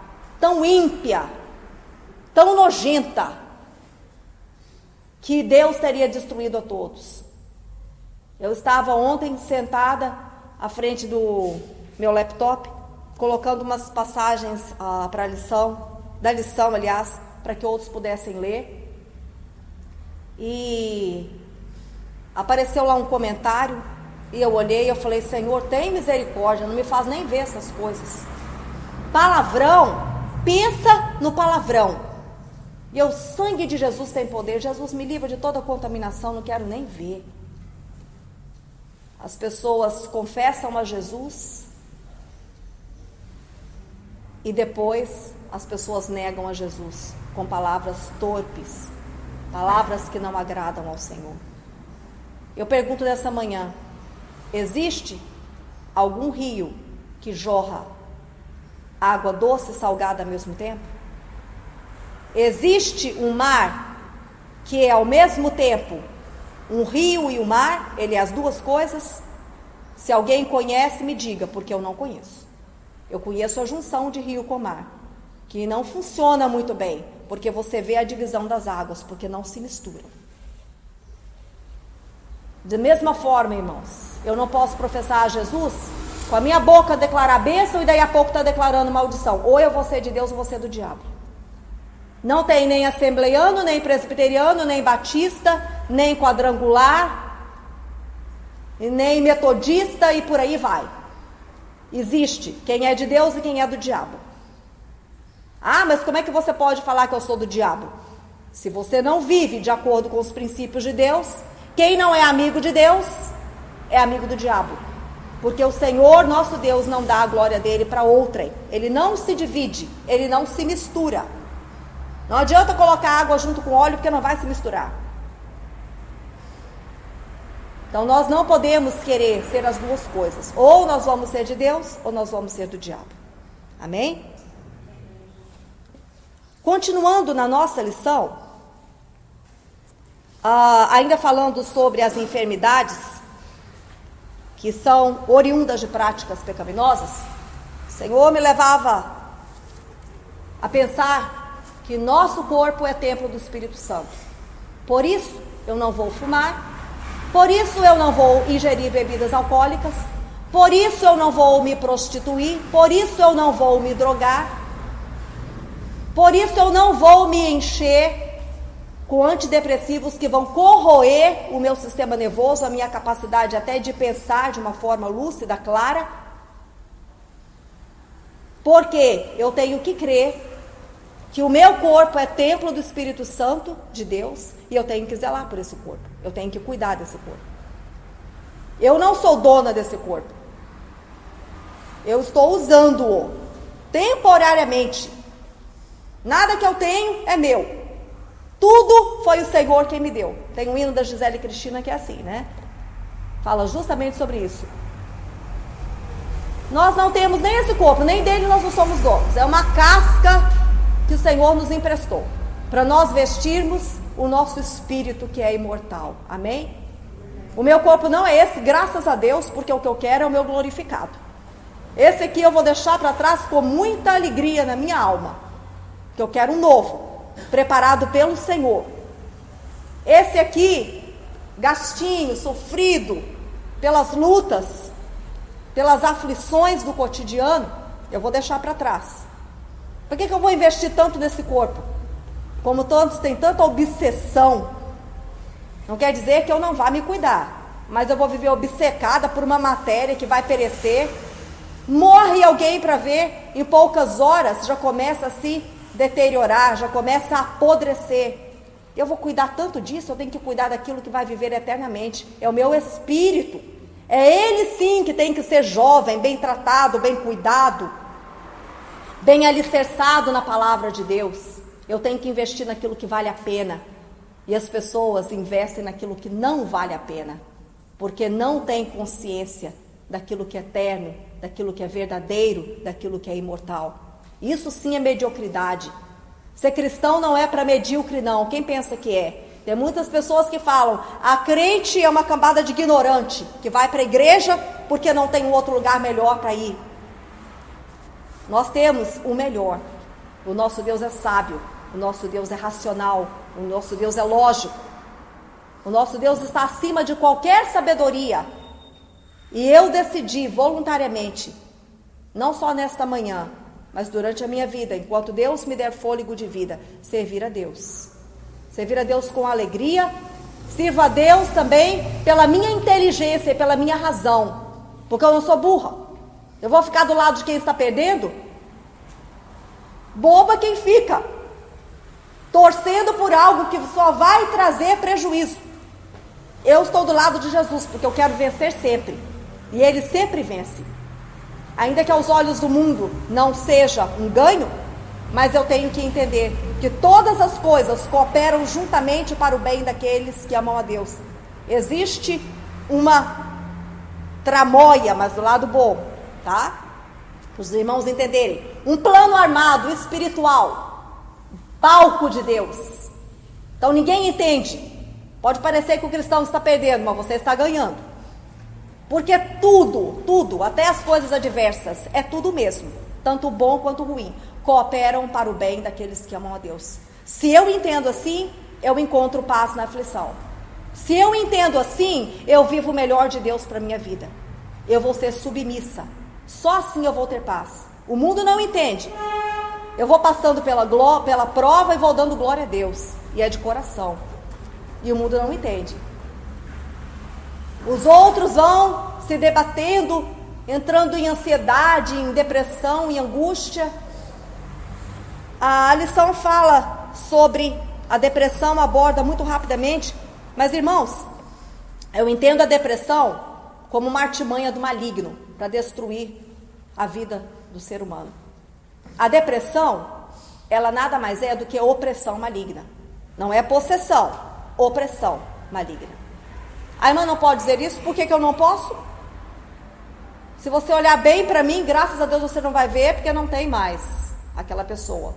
Speaker 2: tão ímpia, tão nojenta, que Deus teria destruído a todos. Eu estava ontem sentada à frente do meu laptop, colocando umas passagens para a lição, para que outros pudessem ler. E apareceu lá um comentário, e eu olhei e eu falei: Senhor, tem misericórdia, não me faz nem ver essas coisas. Palavrão, pensa no palavrão. E o sangue de Jesus tem poder. Jesus me livra de toda contaminação, não quero nem ver. As pessoas confessam a Jesus e depois as pessoas negam a Jesus com palavras torpes, palavras que não agradam ao Senhor. Eu pergunto nessa manhã: existe algum rio que jorra água doce e salgada ao mesmo tempo? Existe um mar que é ao mesmo tempo um rio e um mar? Ele é as duas coisas? Se alguém conhece, me diga, porque eu não conheço. Eu conheço a junção de rio com mar, que não funciona muito bem, porque você vê a divisão das águas, porque não se misturam. Da mesma forma, irmãos, eu não posso professar a Jesus, com a minha boca declarar bênção e daí a pouco está declarando maldição. Ou eu vou ser de Deus ou vou ser do diabo. Não tem nem assembleiano, nem presbiteriano, nem batista, nem quadrangular, nem metodista e por aí vai. Existe quem é de Deus e quem é do diabo. Ah, mas como é que você pode falar que eu sou do diabo? Se você não vive de acordo com os princípios de Deus, quem não é amigo de Deus é amigo do diabo. Porque o Senhor, nosso Deus, não dá a glória dele para outrem. Ele não se divide, ele não se mistura. Não adianta colocar água junto com óleo, porque não vai se misturar. Então nós não podemos querer ser as duas coisas. Ou nós vamos ser de Deus, ou nós vamos ser do diabo. Amém? Continuando na nossa lição, ainda falando sobre as enfermidades que são oriundas de práticas pecaminosas, o Senhor me levava a pensar que nosso corpo é templo do Espírito Santo. Por isso eu não vou fumar, por isso eu não vou ingerir bebidas alcoólicas, por isso eu não vou me prostituir, por isso eu não vou me drogar, por isso eu não vou me encher com antidepressivos que vão corroer o meu sistema nervoso, a minha capacidade até de pensar de uma forma lúcida, clara. Porque eu tenho que crer que o meu corpo é templo do Espírito Santo de Deus e eu tenho que zelar por esse corpo. Eu tenho que cuidar desse corpo. Eu não sou dona desse corpo. Eu estou usando-o temporariamente. Nada que eu tenho é meu. Tudo foi o Senhor quem me deu. Tem um hino da Gisele Cristina que é assim, né? Fala justamente sobre isso. Nós não temos nem esse corpo, nem dele nós não somos donos. É uma casca que o Senhor nos emprestou para nós vestirmos o nosso espírito que é imortal. Amém? O meu corpo não é esse, graças a Deus, porque o que eu quero é o meu glorificado. Esse aqui eu vou deixar para trás com muita alegria na minha alma, que eu quero um novo, preparado pelo Senhor. Esse aqui, gastinho, sofrido pelas lutas, pelas aflições do cotidiano, eu vou deixar para trás. Por que eu vou investir tanto nesse corpo? Como todos têm tanta obsessão, não quer dizer que eu não vá me cuidar, mas eu vou viver obcecada por uma matéria que vai perecer. Morre alguém para ver, em poucas horas já começa a se deteriorar, já começa a apodrecer. Eu vou cuidar tanto disso, eu tenho que cuidar daquilo que vai viver eternamente. É o meu espírito. É ele sim que tem que ser jovem, bem tratado, bem cuidado, bem alicerçado na palavra de Deus. Eu tenho que investir naquilo que vale a pena. E as pessoas investem naquilo que não vale a pena, porque não tem consciência daquilo que é eterno, daquilo que é verdadeiro, daquilo que é imortal. Isso sim é mediocridade. Ser cristão não é para medíocre não. Quem pensa que é? Tem muitas pessoas que falam, a crente é uma cambada de ignorante, que vai para a igreja porque não tem um outro lugar melhor para ir. Nós temos o melhor. O nosso Deus é sábio, o nosso Deus é racional, o nosso Deus é lógico. O nosso Deus está acima de qualquer sabedoria. E eu decidi voluntariamente, não só nesta manhã, mas durante a minha vida, enquanto Deus me der fôlego de vida, servir a Deus. Servir a Deus com alegria, sirva a Deus também pela minha inteligência e pela minha razão, porque eu não sou burra. Eu vou ficar do lado de quem está perdendo? Boba quem fica, torcendo por algo que só vai trazer prejuízo. Eu estou do lado de Jesus, porque eu quero vencer sempre, e Ele sempre vence. Ainda que aos olhos do mundo não seja um ganho, mas eu tenho que entender que todas as coisas cooperam juntamente para o bem daqueles que amam a Deus. Existe uma tramóia, mas do lado bom, tá? Para os irmãos entenderem. Um plano armado, espiritual, palco de Deus. Então ninguém entende. Pode parecer que o cristão está perdendo, mas você está ganhando. Porque tudo, até as coisas adversas, é tudo mesmo, tanto bom quanto ruim, cooperam para o bem daqueles que amam a Deus. Se eu entendo assim, eu encontro paz na aflição. Se eu entendo assim, eu vivo o melhor de Deus para a minha vida. Eu vou ser submissa. Só assim eu vou ter paz. O mundo não entende. Eu vou passando pela prova e vou dando glória a Deus. E é de coração. E o mundo não entende. Os outros vão se debatendo, entrando em ansiedade, em depressão, em angústia. A lição fala sobre a depressão, aborda muito rapidamente. Mas irmãos, eu entendo a depressão como uma artimanha do maligno para destruir a vida do ser humano. A depressão, ela nada mais é do que opressão maligna. Não é possessão, opressão maligna. A irmã não pode dizer isso, por que eu não posso? Se você olhar bem para mim, graças a Deus você não vai ver, porque não tem mais aquela pessoa.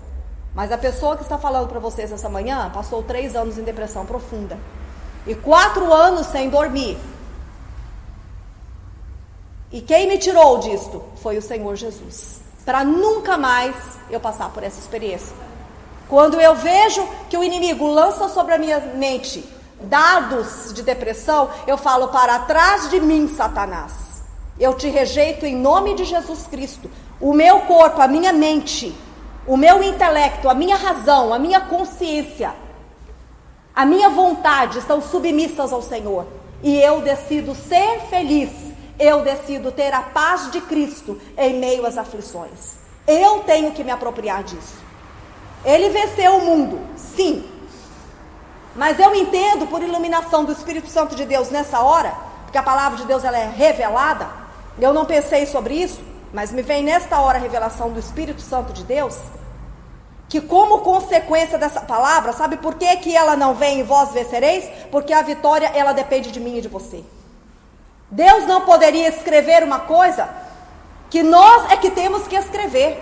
Speaker 2: Mas a pessoa que está falando para vocês essa manhã, passou 3 anos em depressão profunda. E 4 anos sem dormir. E quem me tirou disto foi o Senhor Jesus. Para nunca mais eu passar por essa experiência. Quando eu vejo que o inimigo lança sobre a minha mente dados de depressão, eu falo, para trás de mim, Satanás. Eu te rejeito em nome de Jesus Cristo. O meu corpo, a minha mente, o meu intelecto, a minha razão, a minha consciência a minha vontade estão submissas ao Senhor. E eu decido ser feliz. Eu decido ter a paz de Cristo em meio às aflições. Eu tenho que me apropriar disso. Ele venceu o mundo, sim. Mas eu entendo, por iluminação do Espírito Santo de Deus nessa hora, porque a palavra de Deus ela é revelada. Eu não pensei sobre isso, mas me vem nesta hora a revelação do Espírito Santo de Deus, que como consequência dessa palavra, sabe por que ela não vem e vós vencereis? Porque a vitória ela depende de mim e de você. Deus não poderia escrever uma coisa que nós é que temos que escrever.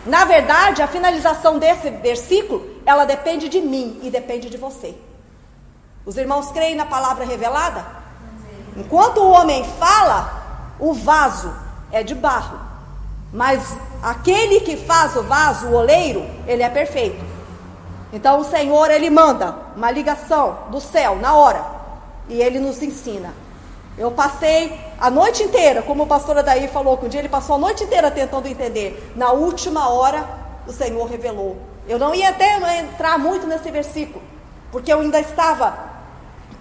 Speaker 2: Na verdade, a finalização desse versículo, ela depende de mim e depende de você. Os irmãos creem na palavra revelada? Enquanto o homem fala, o vaso é de barro, mas aquele que faz o vaso, o oleiro, ele é perfeito. Então o Senhor, ele manda uma ligação do céu na hora, e ele nos ensina. Eu passei a noite inteira, como o pastor Adair falou, que um dia ele passou a noite inteira tentando entender. Na última hora, o Senhor revelou. Eu não ia até entrar muito nesse versículo, porque eu ainda estava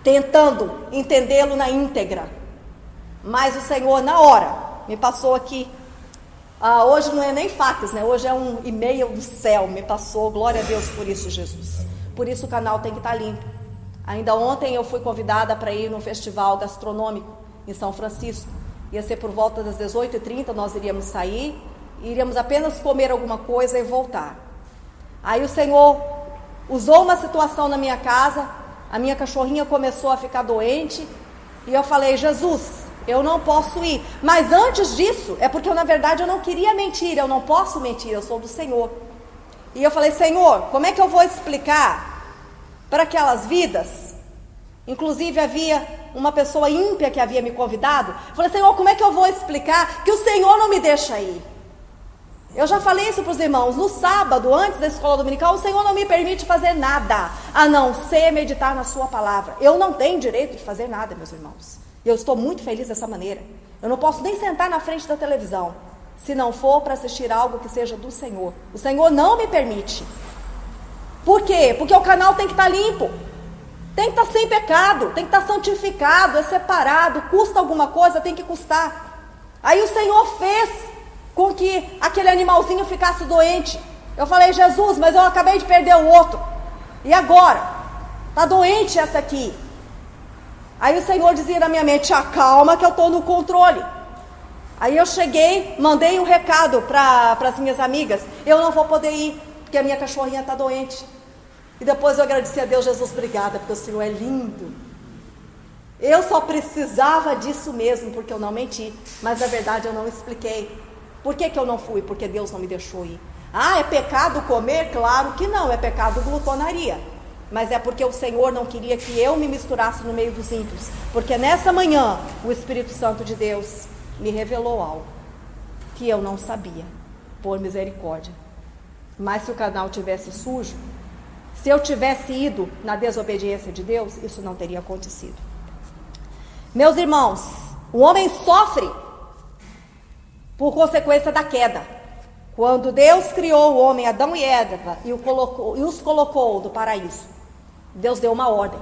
Speaker 2: tentando entendê-lo na íntegra. Mas o Senhor, na hora, me passou aqui. Hoje não é nem fax, né? Hoje é um e-mail do céu. Me passou, glória a Deus por isso, Jesus. Por isso o canal tem que estar limpo. Ainda ontem eu fui convidada para ir num festival gastronômico em São Francisco. Ia ser por volta das 18h30, nós iríamos sair, iríamos apenas comer alguma coisa e voltar. Aí o Senhor usou uma situação na minha casa, a minha cachorrinha começou a ficar doente, e eu falei, Jesus, eu não posso ir. Mas antes disso, é porque na verdade eu não queria mentir, eu não posso mentir, eu sou do Senhor. E eu falei, Senhor, como é que eu vou explicar para aquelas vidas? Inclusive havia uma pessoa ímpia que havia me convidado. Eu falei, Senhor, como é que eu vou explicar que o Senhor não me deixa ir? Eu já falei isso para os irmãos, no sábado, antes da escola dominical, o Senhor não me permite fazer nada, a não ser meditar na sua palavra. Eu não tenho direito de fazer nada, meus irmãos. Eu estou muito feliz dessa maneira. Eu não posso nem sentar na frente da televisão, se não for para assistir algo que seja do Senhor. O Senhor não me permite. Por quê? Porque o canal tem que estar limpo, tem que estar sem pecado, tem que estar santificado, é separado, custa alguma coisa, tem que custar. Aí o Senhor fez com que aquele animalzinho ficasse doente. Eu falei, Jesus, mas eu acabei de perder o outro, e agora? Está doente essa aqui. Aí o Senhor dizia na minha mente, calma que eu estou no controle. Aí eu cheguei, mandei um recado para as minhas amigas, eu não vou poder ir, porque a minha cachorrinha está doente. E depois eu agradeci a Deus, Jesus, obrigada, porque o Senhor é lindo. Eu só precisava disso mesmo, porque eu não menti, mas na verdade eu não expliquei. Por que eu não fui? Porque Deus não me deixou ir. É pecado comer? Claro que não, é pecado glutonaria. Mas é porque o Senhor não queria que eu me misturasse no meio dos ímpios. Porque nessa manhã, o Espírito Santo de Deus me revelou algo que eu não sabia, por misericórdia. Mas se o canal tivesse sujo, se eu tivesse ido na desobediência de Deus, isso não teria acontecido. Meus irmãos, o homem sofre por consequência da queda. Quando Deus criou o homem, Adão e Eva, e os colocou do paraíso, Deus deu uma ordem.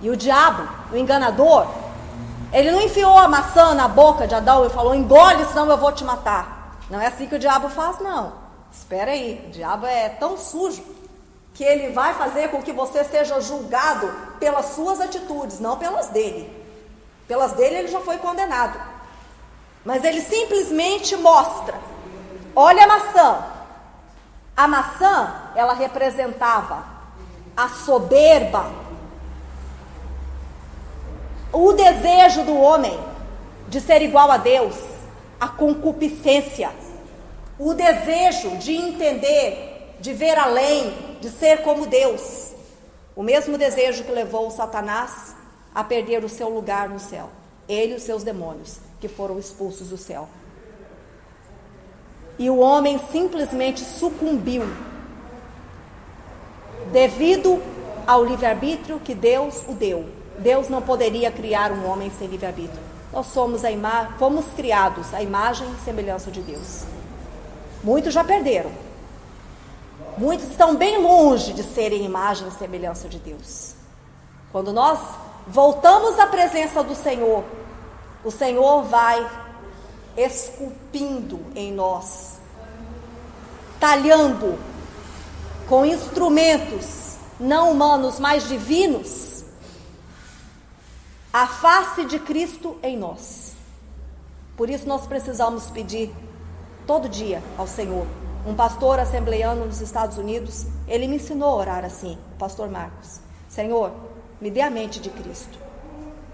Speaker 2: E o diabo, o enganador, ele não enfiou a maçã na boca de Adão e falou, engole, senão eu vou te matar. Não é assim que o diabo faz, não. Espera aí, o diabo é tão sujo que ele vai fazer com que você seja julgado pelas suas atitudes, não pelas dele. Pelas dele ele já foi condenado. Mas ele simplesmente mostra. Olha a maçã. A maçã, ela representava a soberba, o desejo do homem de ser igual a Deus, a concupiscência, o desejo de entender, de ver além, de ser como Deus. O mesmo desejo que levou Satanás a perder o seu lugar no céu. Ele e os seus demônios, que foram expulsos do céu. E o homem simplesmente sucumbiu devido ao livre-arbítrio que Deus o deu. Deus não poderia criar um homem sem livre-arbítrio. Nós fomos criados à imagem e semelhança de Deus. Muitos já perderam. Muitos estão bem longe de serem imagem e semelhança de Deus. Quando nós voltamos à presença do Senhor, o Senhor vai esculpindo em nós, talhando com instrumentos não humanos, mas divinos, a face de Cristo em nós. Por isso nós precisamos pedir todo dia ao Senhor. Um pastor assembleiano nos Estados Unidos, ele me ensinou a orar assim, o pastor Marcos: Senhor, me dê a mente de Cristo.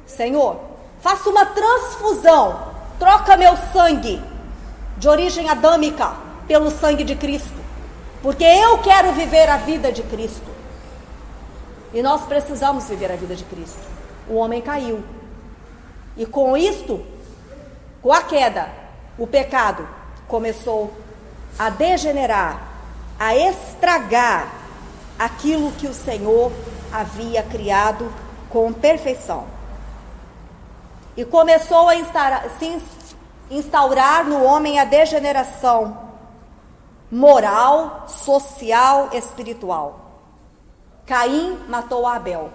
Speaker 2: Senhor, faça uma transfusão, troca meu sangue de origem adâmica pelo sangue de Cristo, porque eu quero viver a vida de Cristo. E nós precisamos viver a vida de Cristo. O homem caiu, e com isto, com a queda, o pecado começou a degenerar, a estragar aquilo que o Senhor havia criado com perfeição. E começou a se instaurar no homem a degeneração moral, social, espiritual. Caim matou Abel.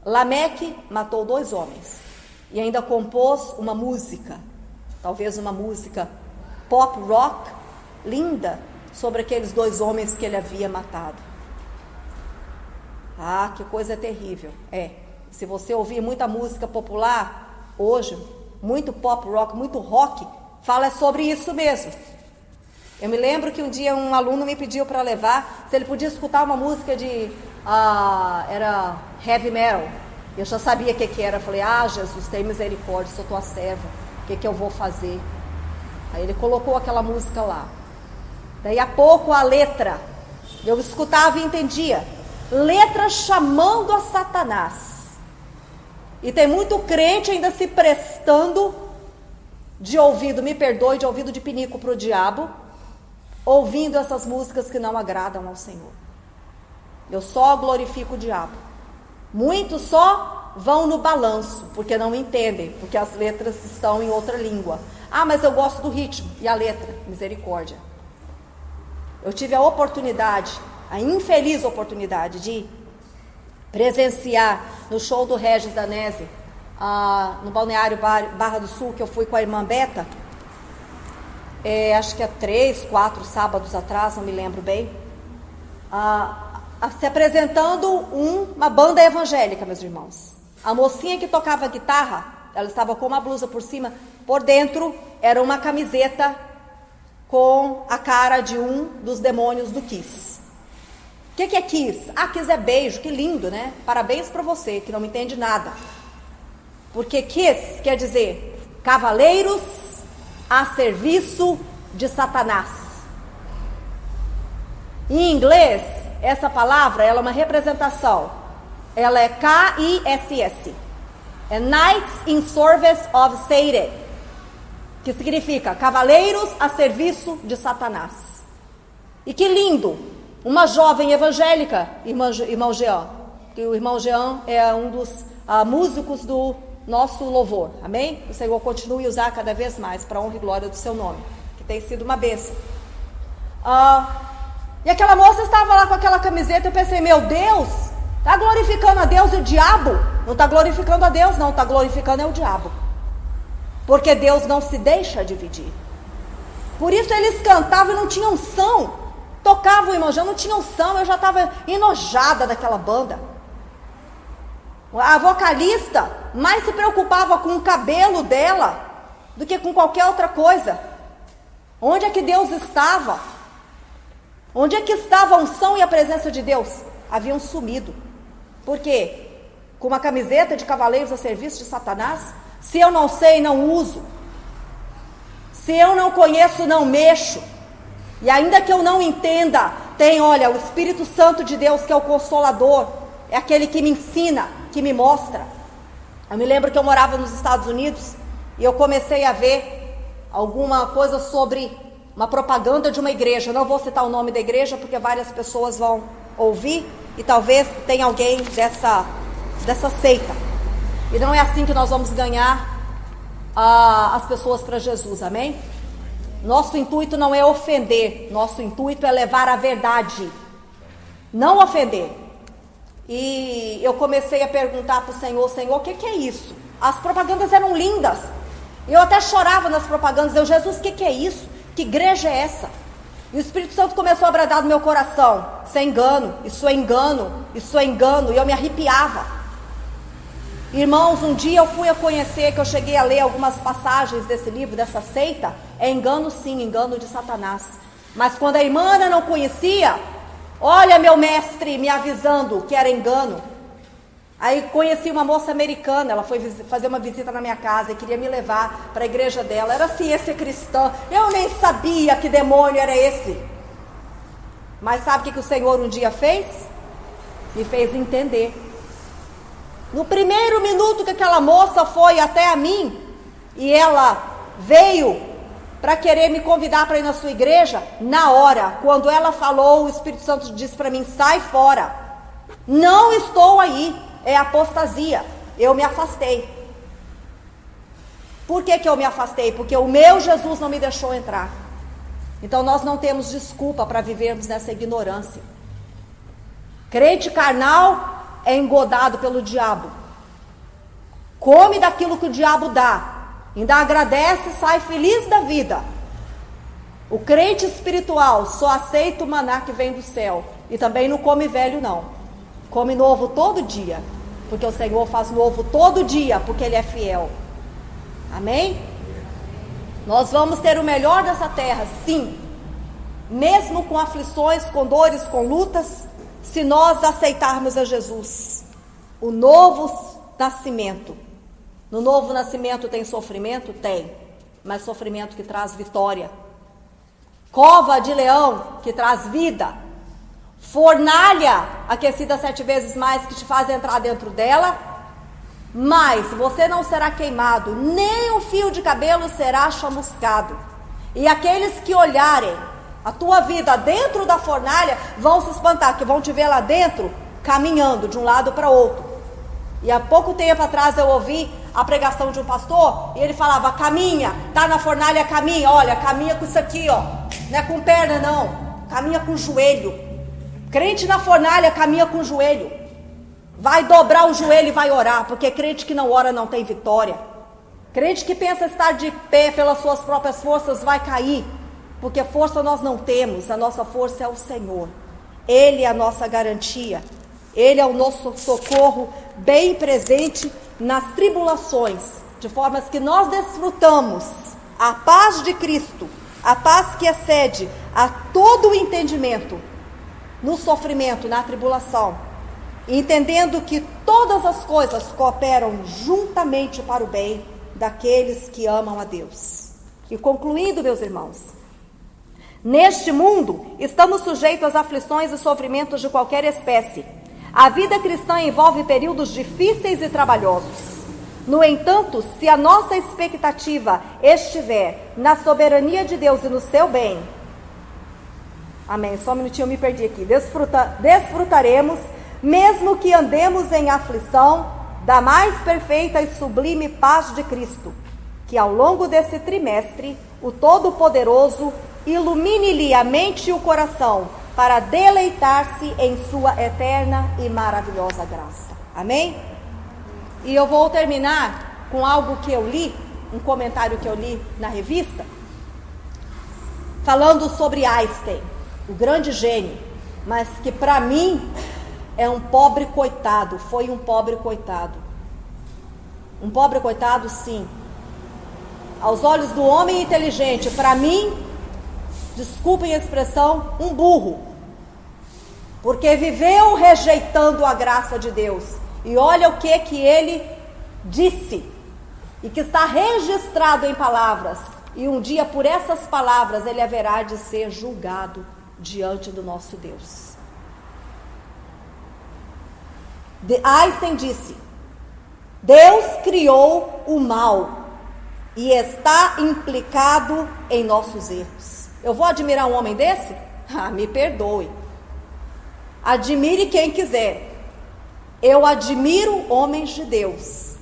Speaker 2: Lameque matou 2 homens. E ainda compôs uma música, talvez uma música pop rock, linda, sobre aqueles 2 homens que ele havia matado. Ah, que coisa terrível. Se você ouvir muita música popular hoje, muito pop rock, muito rock, fala sobre isso mesmo. Eu me lembro que um dia um aluno me pediu para levar, se ele podia escutar uma música de era heavy metal. Eu já sabia o que era. Eu falei: Jesus, tem misericórdia, sou tua serva, o que eu vou fazer? Aí ele colocou aquela música lá. Daí a pouco a letra, eu escutava e entendia, letra chamando a Satanás. E tem muito crente ainda se prestando de ouvido, me perdoe, de ouvido de pinico para o diabo, ouvindo essas músicas que não agradam ao Senhor. Eu só glorifico o diabo. Muitos só vão no balanço, porque não entendem, porque as letras estão em outra língua. Mas eu gosto do ritmo e a letra, misericórdia. Eu tive a oportunidade, a infeliz oportunidade de presenciar no show do Regis Danese, no balneário Barra do Sul, que eu fui com a irmã Beta, acho que há 3, 4 sábados atrás, não me lembro bem, se apresentando uma banda evangélica, meus irmãos. A mocinha que tocava guitarra, ela estava com uma blusa por cima, por dentro era uma camiseta com a cara de um dos demônios do Kiss. O que é Kiss? Kiss é beijo, que lindo, né? Parabéns para você, que não me entende nada. Porque Kiss quer dizer cavaleiros a serviço de Satanás. Em inglês, essa palavra, ela é uma representação. Ela é K-I-S-S. É Knights in Service of Satan, que significa cavaleiros a serviço de Satanás. E que lindo! Uma jovem evangélica, irmão Jean, que o irmão Jean é um dos músicos do nosso louvor, amém? O Senhor continue a usar cada vez mais para a honra e glória do seu nome, que tem sido uma bênção. E aquela moça estava lá com aquela camiseta, eu pensei: meu Deus, está glorificando a Deus e o diabo? Não está glorificando a Deus, não, está glorificando é o diabo. Porque Deus não se deixa dividir. Por isso eles cantavam e não tinham unção. Tocavam, irmão, já não tinha unção. Eu já estava enojada daquela banda. A vocalista mais se preocupava com o cabelo dela do que com qualquer outra coisa. Onde é que Deus estava? Onde é que estava a unção e a presença de Deus? Haviam sumido. Por quê? Com uma camiseta de cavaleiros a serviço de Satanás? Se eu não sei, não uso. Se eu não conheço, não mexo. E ainda que eu não entenda, tem, olha, o Espírito Santo de Deus, que é o Consolador, é aquele que me ensina, que me mostra. Eu me lembro que eu morava nos Estados Unidos e eu comecei a ver alguma coisa sobre uma propaganda de uma igreja. Eu não vou citar o nome da igreja porque várias pessoas vão ouvir e talvez tenha alguém dessa seita. E não é assim que nós vamos ganhar as pessoas para Jesus, amém? Nosso intuito não é ofender, nosso intuito é levar a verdade. Não ofender. E eu comecei a perguntar para o Senhor, Senhor, o que é isso? As propagandas eram lindas. Eu até chorava nas propagandas. Eu, Jesus, o que é isso? Que igreja é essa? E o Espírito Santo começou a bradar no meu coração: isso é engano, isso é engano, isso é engano. E eu me arrepiava. Irmãos, um dia eu fui a conhecer, que eu cheguei a ler algumas passagens desse livro, dessa seita. É engano sim, engano de Satanás. Mas quando a irmã Ana não conhecia, olha meu mestre me avisando que era engano. Aí conheci uma moça americana, ela foi fazer uma visita na minha casa e queria me levar para a igreja dela. Era ciência cristã, eu nem sabia que demônio era esse. Mas sabe o que o Senhor um dia fez? Me fez entender. No primeiro minuto que aquela moça foi até a mim, e ela veio para querer me convidar para ir na sua igreja, na hora, quando ela falou, o Espírito Santo disse para mim: sai fora, não estou aí, é apostasia. Eu me afastei. Por que eu me afastei? Porque o meu Jesus não me deixou entrar. Então nós não temos desculpa para vivermos nessa ignorância. Crente carnal é engodado pelo diabo, come daquilo que o diabo dá, ainda agradece e sai feliz da vida. O crente espiritual só aceita o maná que vem do céu, e também não come velho não, come novo todo dia, porque o Senhor faz novo todo dia, porque Ele é fiel. Amém? Nós vamos ter o melhor dessa terra, sim, mesmo com aflições, com dores, com lutas, se nós aceitarmos a Jesus. O novo nascimento. No novo nascimento tem sofrimento? Tem, mas sofrimento que traz vitória. Cova de leão que traz vida. Fornalha aquecida 7 vezes mais que te faz entrar dentro dela. Mas você não será queimado, nem um fio de cabelo será chamuscado. E aqueles que olharem a tua vida dentro da fornalha vão se espantar, que vão te ver lá dentro caminhando de um lado para outro. E há pouco tempo atrás eu ouvi a pregação de um pastor, e ele falava: caminha, tá na fornalha, caminha, olha, caminha com isso aqui, ó, não é com perna não, caminha com o joelho. Crente na fornalha caminha com o joelho, vai dobrar o joelho e vai orar, porque crente que não ora não tem vitória. Crente que pensa estar de pé pelas suas próprias forças vai cair, porque força nós não temos, a nossa força é o Senhor. Ele é a nossa garantia, Ele é o nosso socorro bem presente nas tribulações, de formas que nós desfrutamos a paz de Cristo, a paz que excede a todo o entendimento, no sofrimento, na tribulação, entendendo que todas as coisas cooperam juntamente para o bem daqueles que amam a Deus. E concluindo, meus irmãos, neste mundo estamos sujeitos às aflições e sofrimentos de qualquer espécie. A vida cristã envolve períodos difíceis e trabalhosos. No entanto, se a nossa expectativa estiver na soberania de Deus e no seu bem, amém, só um minutinho, eu me perdi aqui, desfrutaremos, mesmo que andemos em aflição, da mais perfeita e sublime paz de Cristo, que ao longo desse trimestre, o Todo-Poderoso ilumine-lhe a mente e o coração, para deleitar-se em sua eterna e maravilhosa graça. Amém? E eu vou terminar com algo que eu li, um comentário que eu li na revista, falando sobre Einstein, o grande gênio, mas que para mim é um pobre coitado, foi um pobre coitado. Um pobre coitado, sim. Aos olhos do homem inteligente, para mim, desculpem a expressão, um burro, porque viveu rejeitando a graça de Deus, e olha o que ele disse, e que está registrado em palavras, e um dia por essas palavras ele haverá de ser julgado diante do nosso Deus. Einstein disse: Deus criou o mal e está implicado em nossos erros. Eu vou admirar um homem desse? Me perdoe. Admire quem quiser. Eu admiro homens de Deus.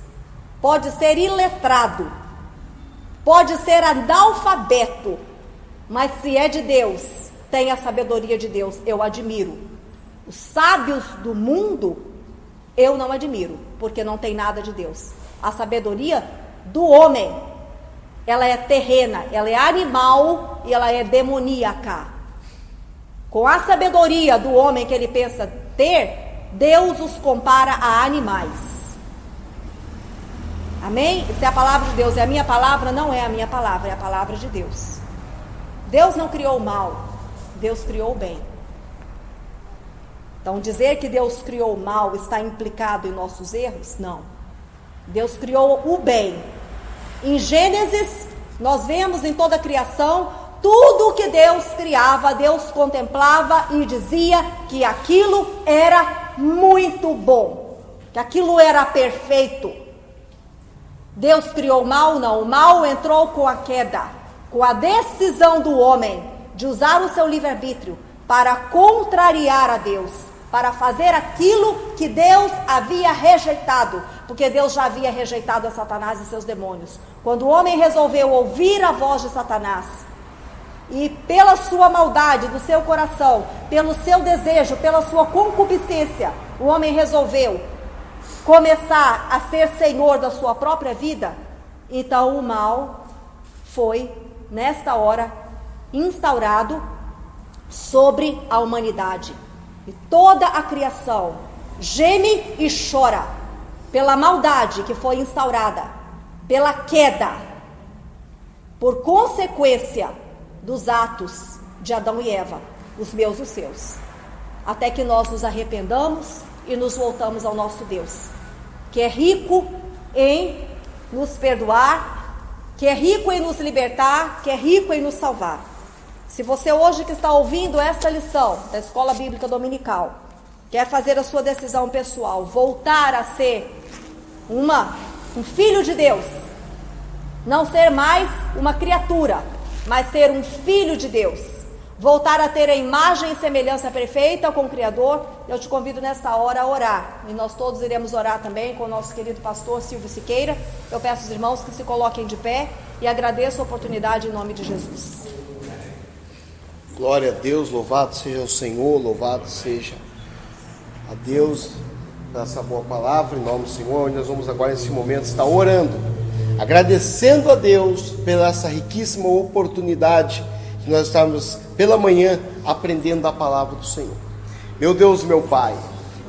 Speaker 2: Pode ser iletrado, pode ser analfabeto, mas se é de Deus, tem a sabedoria de Deus, eu admiro. Os sábios do mundo eu não admiro, porque não tem nada de Deus. A sabedoria do homem, ela é terrena, ela é animal e ela é demoníaca. Com a sabedoria do homem que ele pensa ter, Deus os compara a animais. Amém? Se a palavra de Deus é a minha palavra, não é a minha palavra, é a palavra de Deus. Deus não criou o mal, Deus criou o bem. Então, dizer que Deus criou o mal está implicado em nossos erros? Não. Deus criou o bem. Em Gênesis, nós vemos em toda a criação, tudo o que Deus criava, Deus contemplava e dizia que aquilo era muito bom, que aquilo era perfeito. Deus criou o mal? Não. O mal entrou com a queda, com a decisão do homem de usar o seu livre-arbítrio para contrariar a Deus, para fazer aquilo que Deus havia rejeitado, porque Deus já havia rejeitado a Satanás e seus demônios. Quando o homem resolveu ouvir a voz de Satanás, e pela sua maldade do seu coração, pelo seu desejo, pela sua concupiscência, o homem resolveu começar a ser senhor da sua própria vida, então o mal foi, nesta hora, instaurado sobre a humanidade. E toda a criação geme e chora pela maldade que foi instaurada, pela queda, por consequência dos atos de Adão e Eva, os meus e os seus, até que nós nos arrependamos e nos voltamos ao nosso Deus, que é rico em nos perdoar, que é rico em nos libertar, que é rico em nos salvar. Se você hoje que está ouvindo esta lição da Escola Bíblica Dominical, quer fazer a sua decisão pessoal, voltar a ser um filho de Deus, não ser mais uma criatura, mas ser um filho de Deus, voltar a ter a imagem e semelhança perfeita com o Criador, eu te convido nesta hora a orar, e nós todos iremos orar também com o nosso querido pastor Silvio Siqueira. Eu peço aos irmãos que se coloquem de pé e agradeço a oportunidade em nome de Jesus.
Speaker 1: Glória a Deus, louvado seja o Senhor, louvado seja a Deus dessa boa palavra, em nome do Senhor. Nós vamos agora nesse momento estar orando, agradecendo a Deus pela essa riquíssima oportunidade que nós estamos pela manhã aprendendo a palavra do Senhor. Meu Deus, meu Pai,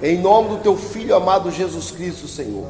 Speaker 1: em nome do Teu Filho amado Jesus Cristo, Senhor,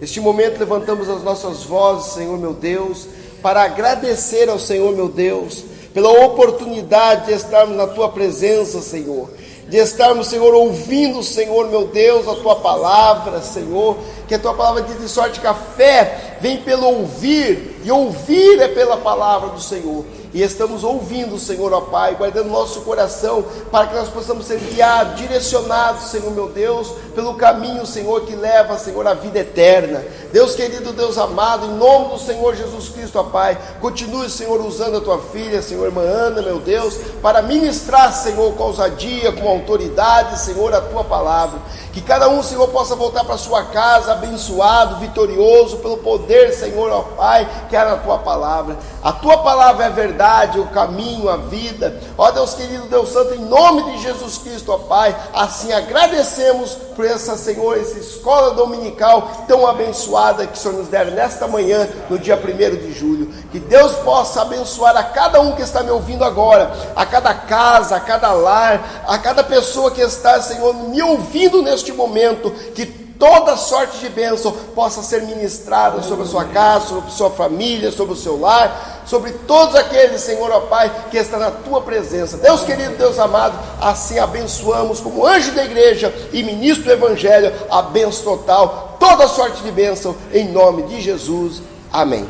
Speaker 1: neste momento levantamos as nossas vozes, Senhor, meu Deus, para agradecer ao Senhor, meu Deus, pela oportunidade de estarmos na Tua presença, Senhor, de estarmos, Senhor, ouvindo, Senhor, meu Deus, a Tua palavra, Senhor, que a Tua palavra diz de sorte que a fé vem pelo ouvir, e ouvir é pela palavra do Senhor. E estamos ouvindo, Senhor, ó Pai, guardando nosso coração, para que nós possamos ser guiados, direcionados, Senhor, meu Deus, pelo caminho, Senhor, que leva, Senhor, à vida eterna. Deus querido, Deus amado, em nome do Senhor Jesus Cristo, ó Pai, continue, Senhor, usando a Tua filha, Senhor, irmã Ana, meu Deus, para ministrar, Senhor, com ousadia, com autoridade, Senhor, a Tua palavra. Que cada um, Senhor, possa voltar para a sua casa abençoado, vitorioso, pelo poder, Senhor, ó Pai, que há na Tua palavra. A Tua palavra é a verdade, o caminho, a vida. Ó Deus querido, Deus santo, em nome de Jesus Cristo, ó Pai, assim agradecemos por essa, Senhor, essa escola dominical tão abençoada que o Senhor nos der nesta manhã, no dia 1º de julho. Que Deus possa abençoar a cada um que está me ouvindo agora, a cada casa, a cada lar, a cada pessoa que está, Senhor, me ouvindo neste momento, que toda sorte de bênção possa ser ministrada sobre a sua casa, sobre a sua família, sobre o seu lar, sobre todos aqueles, Senhor, ó Pai, que está na Tua presença. Deus querido, Deus amado, assim abençoamos como anjo da igreja e ministro do Evangelho, a bênção total, toda sorte de bênção, em nome de Jesus. Amém.